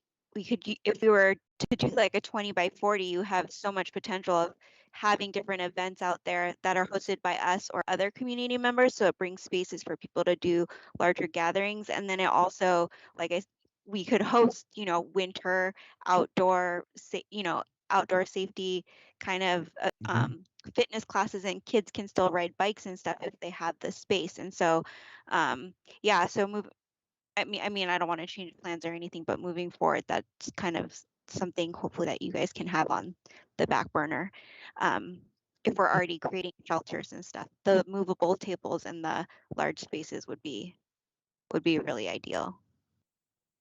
could, if we were to do like a 20 by 40, you have so much potential of having different events out there that are hosted by us or other community members. So it brings spaces for people to do larger gatherings. And then it also, we could host, winter outdoor, outdoor safety kind of fitness classes, and kids can still ride bikes and stuff if they have the space. And so, so I mean, I don't want to change plans or anything, but moving forward, that's kind of something hopefully that you guys can have on the back burner. If we're already creating shelters and stuff, the movable tables and the large spaces would be really ideal.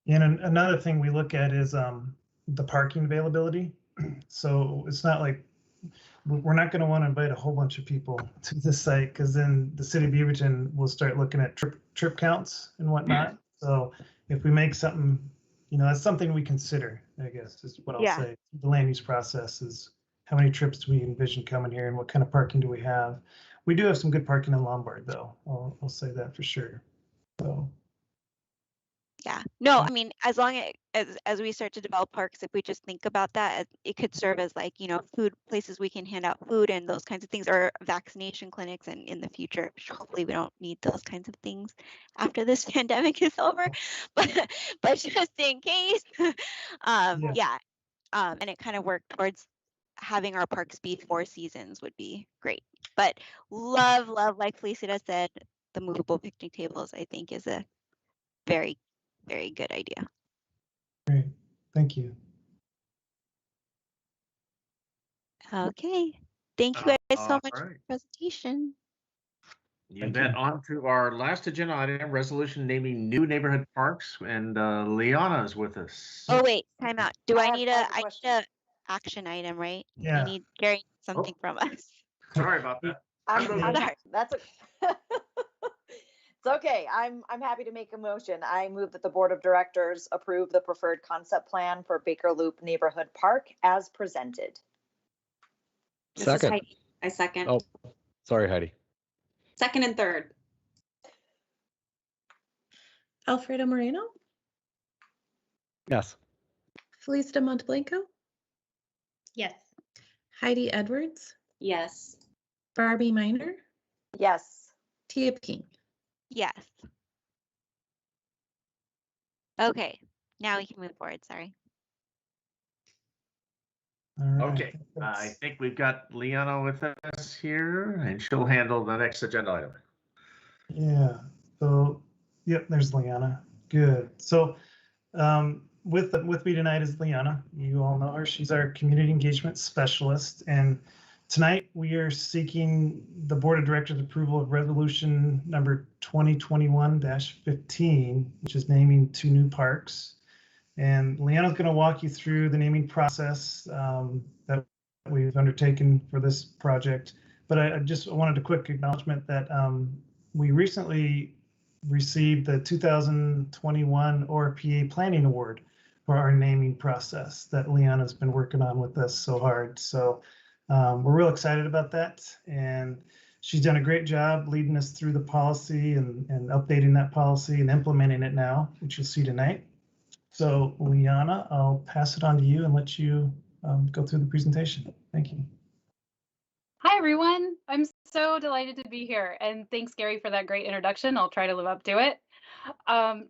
And another thing we look at is the parking availability. So it's not like we're not going to want to invite a whole bunch of people to this site, because then the city of Beaverton will start looking at trip counts and whatnot. So if we make something, that's something we consider, I guess, is what I'll say. The land use process is how many trips do we envision coming here and what kind of parking do we have? We do have some good parking in Lombard, though. I'll say that for sure. So. Yeah, no, I mean, as long as we start to develop parks, if we just think about that, it could serve as like, food places we can hand out food and those kinds of things, or vaccination clinics. And in the future, hopefully we don't need those kinds of things after this pandemic is over, but just in case, and it kind of worked towards having our parks be 4 seasons would be great. But love, like Felicita said, the movable picnic tables, I think, is a very, very good idea. Great, thank you. Okay, thank you guys so much for the presentation. You bet. On to our last agenda item, resolution naming new neighborhood parks, and Liana is with us. Oh wait, time out. Do I need a action item, right? Yeah. I need Gary something from us. Sorry about that. That's it's okay. I'm happy to make a motion. I move that the board of directors approve the preferred concept plan for Baker Loop Neighborhood Park as presented. Second. I second. Oh, sorry, Heidi. Second and third. Alfredo Moreno, Yes. Felicita Monteblanco, Yes. Heidi Edwards, Yes. Barbie Miner, Yes. Tia Pink. Yes. Okay, now we can move forward. Sorry. All right. Okay, I think we've got Liana with us here, and she'll handle the next agenda item. Yeah, so, yep, there's Liana. Good. So with me tonight is Liana. You all know her. She's our community engagement specialist. And tonight we are seeking the board of directors approval of resolution number 2021-15, which is naming 2 new parks. And Liana's going to walk you through the naming process that we've undertaken for this project. But I just wanted a quick acknowledgement that we recently received the 2021 ORPA Planning Award for our naming process that Liana's been working on with us so hard. So we're real excited about that. And she's done a great job leading us through the policy and updating that policy and implementing it now, which you'll see tonight. So Liana, I'll pass it on to you and let you go through the presentation. Thank you. Hi, everyone. I'm so delighted to be here. And thanks, Gary, for that great introduction. I'll try to live up to it.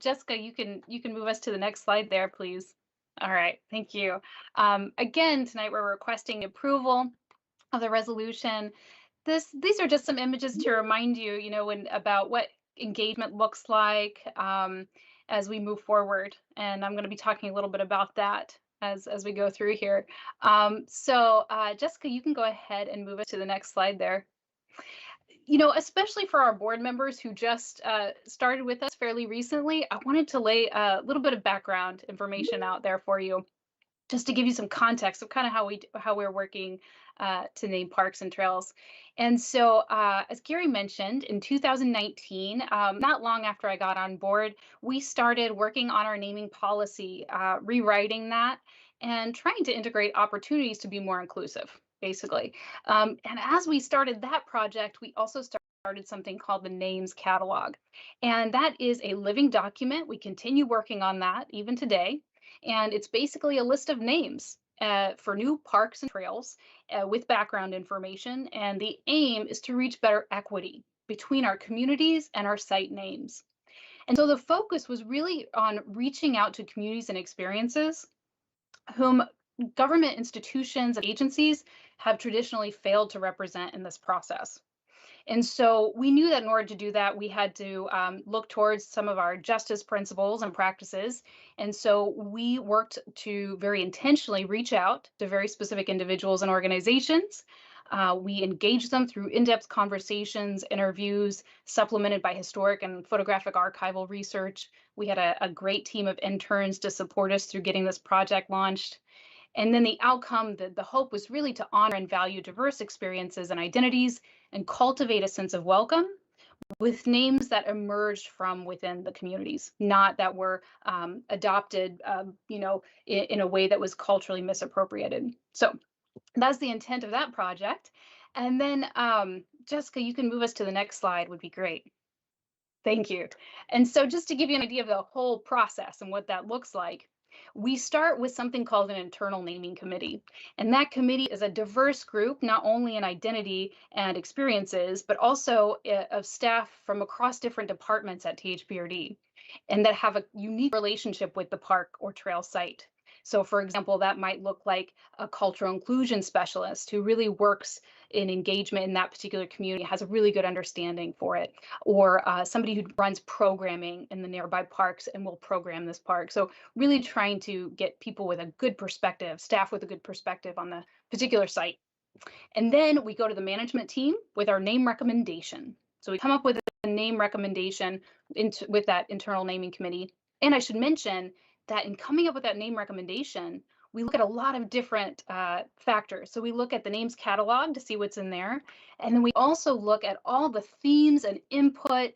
Jessica, you can move us to the next slide there, please. All right, thank you. Again, tonight we're requesting approval of the resolution. These are just some images to remind you, about what engagement looks like as we move forward. And I'm going to be talking a little bit about that as we go through here. Jessica, you can go ahead and move us to the next slide there. Especially for our board members who just started with us fairly recently, I wanted to lay a little bit of background information out there for you, just to give you some context of kind of how we're working to name parks and trails. And so, as Gary mentioned, in 2019, not long after I got on board, we started working on our naming policy, rewriting that, and trying to integrate opportunities to be more inclusive, basically. And as we started that project, we also started something called the Names Catalog. And that is a living document. We continue working on that even today. And it's basically a list of names for new parks and trails with background information. And the aim is to reach better equity between our communities and our site names. And so the focus was really on reaching out to communities and experiences whom government institutions and agencies have traditionally failed to represent in this process. And so we knew that in order to do that, we had to look towards some of our justice principles and practices. And so we worked to very intentionally reach out to very specific individuals and organizations. We engaged them through in-depth conversations, interviews, supplemented by historic and photographic archival research. We had a great team of interns to support us through getting this project launched. And then the outcome, the hope was really to honor and value diverse experiences and identities and cultivate a sense of welcome with names that emerged from within the communities, not that were adopted, in a way that was culturally misappropriated. So that's the intent of that project. And then Jessica, you can move us to the next slide, would be great. Thank you. And so just to give you an idea of the whole process and what that looks like, we start with something called an internal naming committee. And that committee is a diverse group, not only in identity and experiences, but also of staff from across different departments at THPRD, and that have a unique relationship with the park or trail site. So for example, that might look like a cultural inclusion specialist who really works in engagement in that particular community, has a really good understanding for it, or somebody who runs programming in the nearby parks and will program this park. So really trying to get people with a good perspective, staff with a good perspective on the particular site. And then we go to the management team with our name recommendation. So we come up with a name recommendation with that internal naming committee. And I should mention that in coming up with that name recommendation, we look at a lot of different factors. So we look at the names catalog to see what's in there. And then we also look at all the themes and input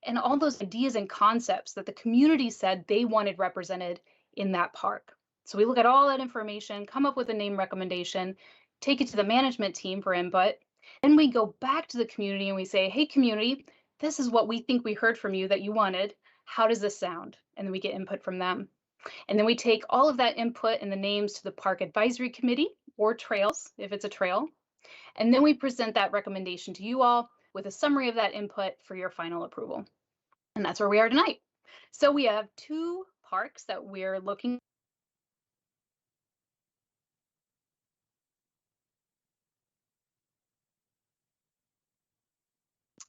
and all those ideas and concepts that the community said they wanted represented in that park. So we look at all that information, come up with a name recommendation, take it to the management team for input. Then we go back to the community and we say, hey, community, this is what we think we heard from you that you wanted. How does this sound? And then we get input from them. And then we take all of that input and the names to the Park Advisory Committee or Trails, if it's a trail. And then we present that recommendation to you all with a summary of that input for your final approval. And that's where we are tonight. So we have 2 parks that we're looking.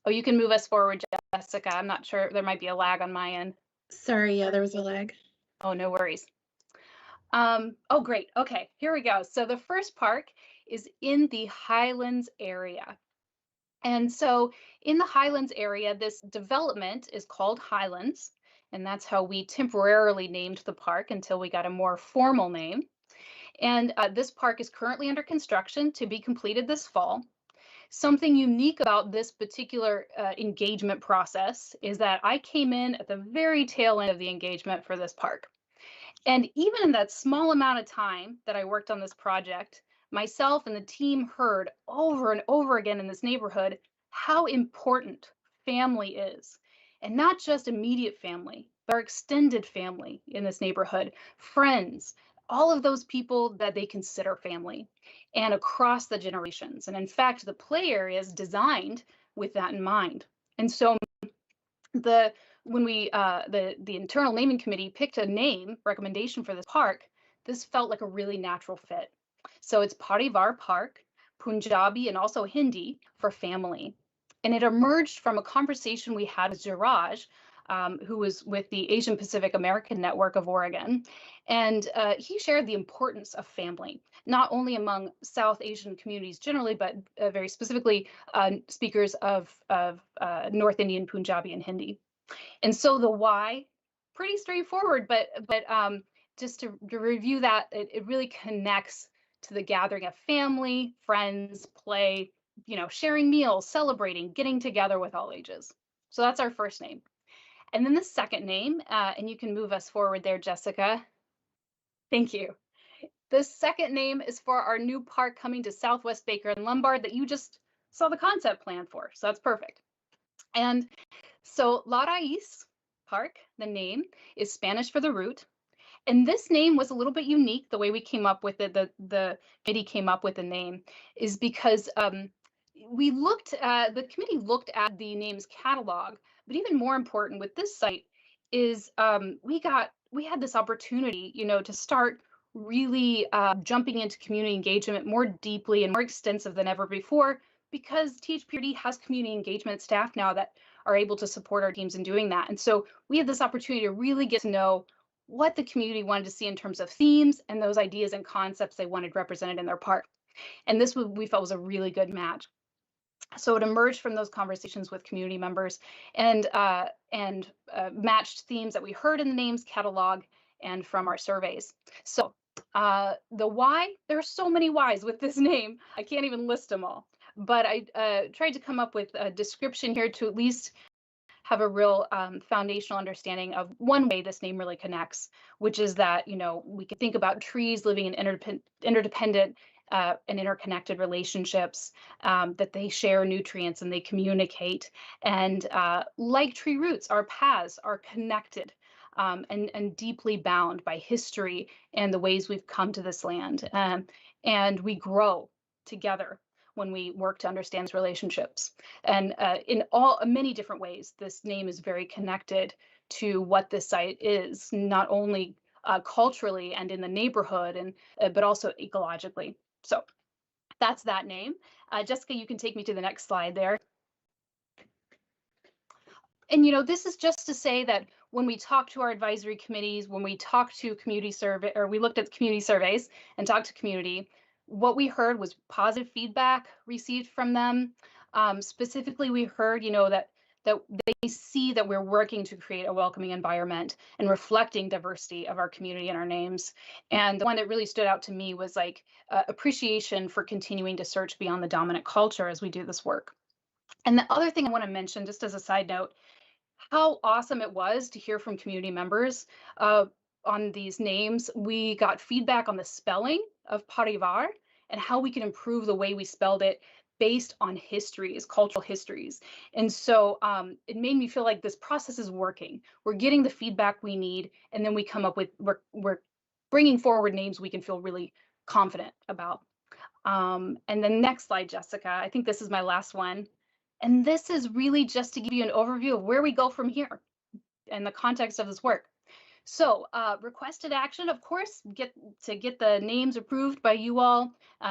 Oh, you can move us forward, Jessica. I'm not sure. There might be a lag on my end. Sorry, yeah, there was a lag. Oh, no worries. Oh, great. Okay, here we go. So the first park is in the Highlands area. And so in the Highlands area, this development is called Highlands, and that's how we temporarily named the park until we got a more formal name. And this park is currently under construction to be completed this fall. Something unique about this particular engagement process is that I came in at the very tail end of the engagement for this park. And even in that small amount of time that I worked on this project, myself and the team heard over and over again in this neighborhood how important family is. And not just immediate family, but our extended family in this neighborhood, friends, all of those people that they consider family, and across the generations. And in fact, the play area is designed with that in mind. And so when the internal naming committee picked a name recommendation for this park, this felt like a really natural fit. So it's Parivar Park, Punjabi and also Hindi for family. And it emerged from a conversation we had with Jiraj, who was with the Asian Pacific American Network of Oregon. And he shared the importance of family, not only among South Asian communities generally, but very specifically speakers of North Indian, Punjabi, and Hindi. And so the why, pretty straightforward, but just to review that, it really connects to the gathering of family, friends, play, sharing meals, celebrating, getting together with all ages. So that's our first name. And then the second name, and you can move us forward there, Jessica. Thank you. The second name is for our new park coming to Southwest Baker and Lombard that you just saw the concept plan for. So that's perfect. And so La Raiz Park, the name, is Spanish for the root. And this name was a little bit unique. The way we came up with it, the committee came up with the name, is because the committee looked at the names catalog. But even more important with this site is we had this opportunity, to start really jumping into community engagement more deeply and more extensive than ever before, because THPRD has community engagement staff now that are able to support our teams in doing that. And so we had this opportunity to really get to know what the community wanted to see in terms of themes and those ideas and concepts they wanted represented in their park. And this we felt was a really good match. So it emerged from those conversations with community members and matched themes that we heard in the names catalog and from our surveys. So the why, there are so many whys with this name. I can't even list them all. But I tried to come up with a description here to at least have a real foundational understanding of one way this name really connects, which is that, we can think about trees living in interdependent and interconnected relationships, that they share nutrients and they communicate. And like tree roots, our paths are connected and deeply bound by history and the ways we've come to this land. And we grow together when we work to understand these relationships. And in many different ways, this name is very connected to what this site is, not only culturally and in the neighborhood, and but also ecologically. So that's that name. Jessica, you can take me to the next slide there. And this is just to say that when we talk to our advisory committees, when we talk to community survey, or we looked at the community surveys and talked to community, what we heard was positive feedback received from them. Specifically, we heard, that they see that we're working to create a welcoming environment and reflecting diversity of our community and our names. And the one that really stood out to me was appreciation for continuing to search beyond the dominant culture as we do this work. And the other thing I want to mention, just as a side note, how awesome it was to hear from community members on these names. We got feedback on the spelling of Parivar and how we can improve the way we spelled it based on histories, cultural histories. And so it made me feel like this process is working. We're getting the feedback we need, and then we come up with, we're bringing forward names we can feel really confident about. And the next slide, Jessica, I think this is my last one. And this is really just to give you an overview of where we go from here in the context of this work. So requested action, of course, get the names approved by you all,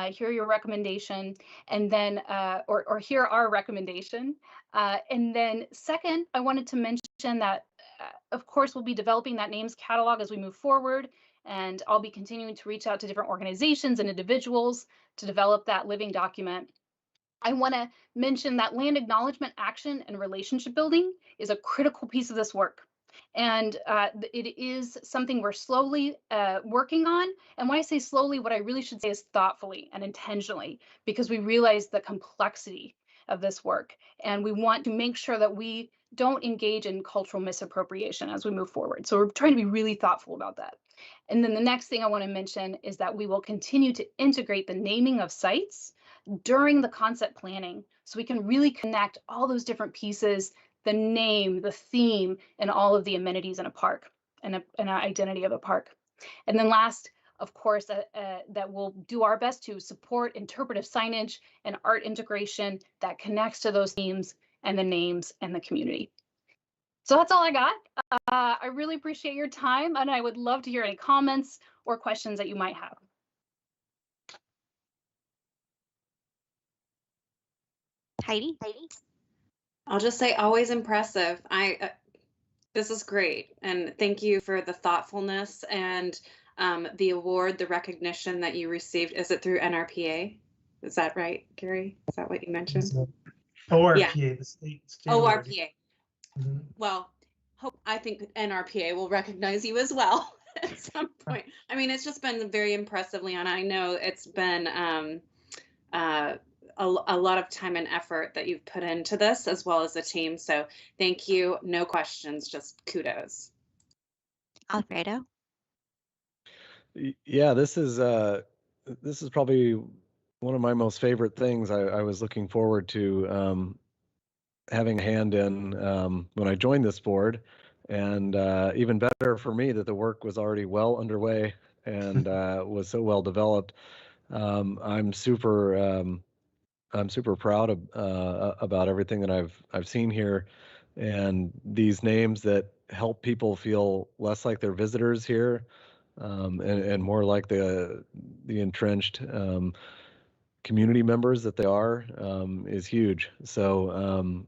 hear your recommendation, and then, or hear our recommendation. And then second, I wanted to mention that, of course, we'll be developing that names catalog as we move forward, And I'll be continuing to reach out to different organizations and individuals to develop that living document. I want to mention that land acknowledgement action and relationship building is a critical piece of this work. And it is something we're slowly working on. And when I say slowly, what I really should say is thoughtfully and intentionally, because we realize the complexity of this work. And we want to make sure that we don't engage in cultural misappropriation as we move forward. So we're trying to be really thoughtful about that. And then the next thing I want to mention is that we will continue to integrate the naming of sites during the concept planning, so we can really connect all those different pieces, the name, the theme, and all of the amenities in a park and an identity of a park. And then last, of course, that we'll do our best to support interpretive signage and art integration that connects to those themes and the names and the community. So that's all I got. I really appreciate your time, and I would love to hear any comments or questions that you might have. Heidi? I'll just say always impressive. This is great. And thank you for the thoughtfulness and the award, the recognition that you received. Is it through NRPA? Is that right, Gary? Is that what you mentioned? ORPA, Yeah. the state. ORPA. Mm-hmm. Well, I think NRPA will recognize you as well at some point. I mean, it's just been very impressive, Leona. I know it's been a lot of time and effort that you've put into this, as well as the team. So thank you. No questions, just kudos. Alfredo? Yeah, this is probably one of my most favorite things. I was looking forward to having a hand in when I joined this board, and even better for me that the work was already well underway and was so well developed. I'm super proud of, about everything that I've seen here, and these names that help people feel less like they're visitors here, and more like the entrenched community members that they are, is huge. So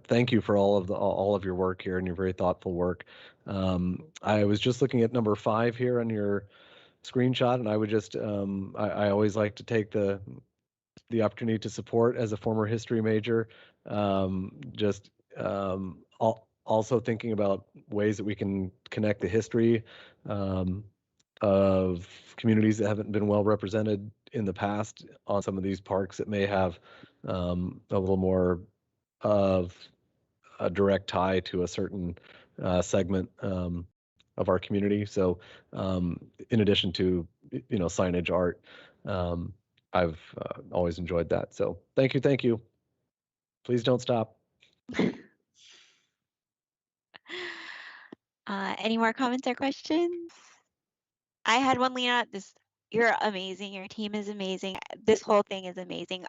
thank you for all of your work here and your very thoughtful work. I was just looking at number 5 here on your screenshot, and I would just I always like to take the opportunity to support as a former history major. Also thinking about ways that we can connect the history of communities that haven't been well represented in the past on some of these parks that may have a little more of a direct tie to a certain segment of our community. So in addition to, signage, art, I've always enjoyed that. So thank you. Please don't stop. Any more comments or questions? I had one, Lena. You're amazing. Your team is amazing. This whole thing is amazing.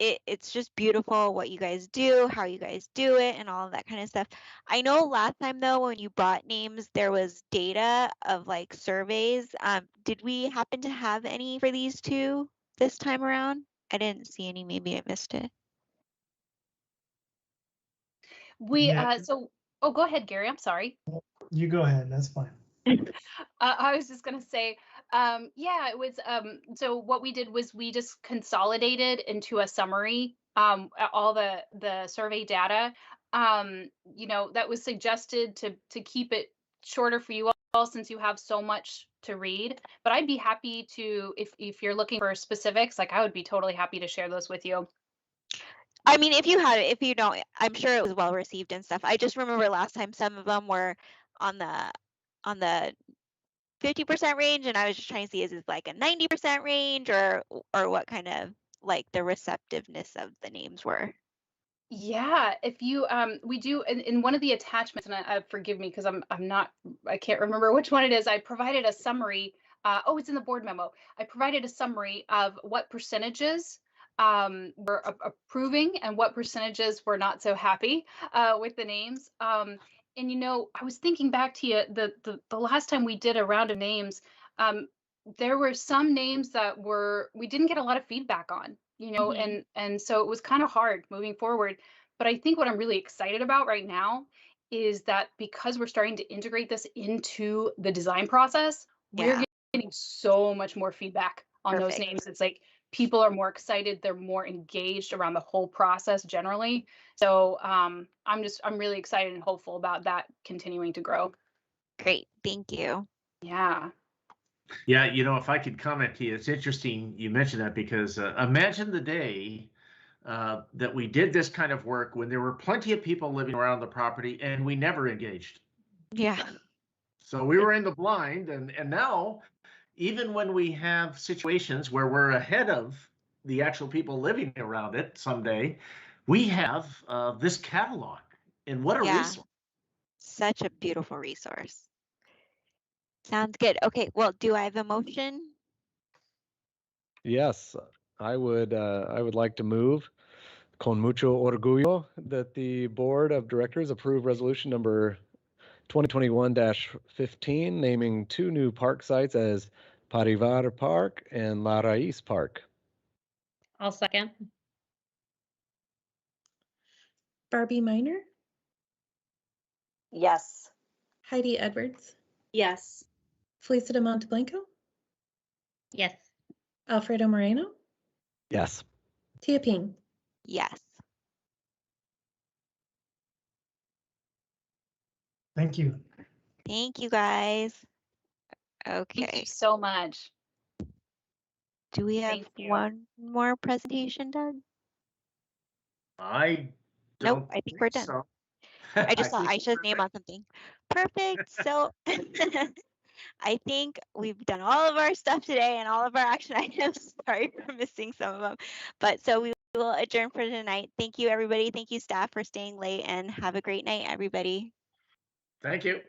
It's just beautiful what you guys do, how you guys do it, and all of that kind of stuff. I know last time though, when you brought names, there was data of like surveys. Did we happen to have any for these two this time around? I didn't see any. Maybe I missed it. Oh, go ahead, Gary. I'm sorry. You go ahead. That's fine. I was just going to say, yeah, it was, so what we did was we just consolidated into a summary, all the survey data, that was suggested to keep it shorter for you all since you have so much to read, but I'd be happy to, if you're looking for specifics, like I would be totally happy to share those with you. I mean, if you had it, if you don't, I'm sure it was well received and stuff. I just remember last time some of them were on the 50% range, and I was just trying to see, is it like a 90% range, or what kind of like the receptiveness of the names were? Yeah, if you we do in one of the attachments, and forgive me because I can't remember which one it is. I provided a summary. It's in the board memo. I provided a summary of what percentages were approving and what percentages were not so happy with the names. And I was thinking back to you the last time we did a round of names. There were some names that we didn't get a lot of feedback on. And so it was kind of hard moving forward. But I think what I'm really excited about right now is that because we're starting to integrate this into the design process, we're Yeah. getting so much more feedback on those Perfect. names. It's like people are more excited, they're more engaged around the whole process generally. So I'm really excited and hopeful about that continuing to grow. Great. Thank you. Yeah. Yeah, you know, if I could comment to you, it's interesting you mentioned that because imagine the day that we did this kind of work when there were plenty of people living around the property and we never engaged. Yeah. So we were in the blind, and now, even when we have situations where we're ahead of the actual people living around it someday, we have this catalog. And what a Yeah. resource. Such a beautiful resource. Sounds good. Okay, well, do I have a motion? Yes, I would like to move con mucho orgullo that the Board of Directors approve resolution number 2021-15, naming 2 new park sites as Parivar Park and La Raiz Park. I'll second. Barbie Minor, Yes. Heidi Edwards, Yes. Felicita Monteblanco, Yes. Alfredo Moreno, Yes. Tia Ping. Yes. Thank you. Thank you, guys. Thank you Okay. so much. Do we have Thank you. one more presentation, Doug? I Nope, don't I think we're done. so. I just saw think Aisha's name on something. Perfect. So I think we've done all of our stuff today and all of our action items. Sorry for missing some of them. But so we will adjourn for tonight. Thank you, everybody. Thank you, staff, for staying late, and have a great night, everybody. Thank you.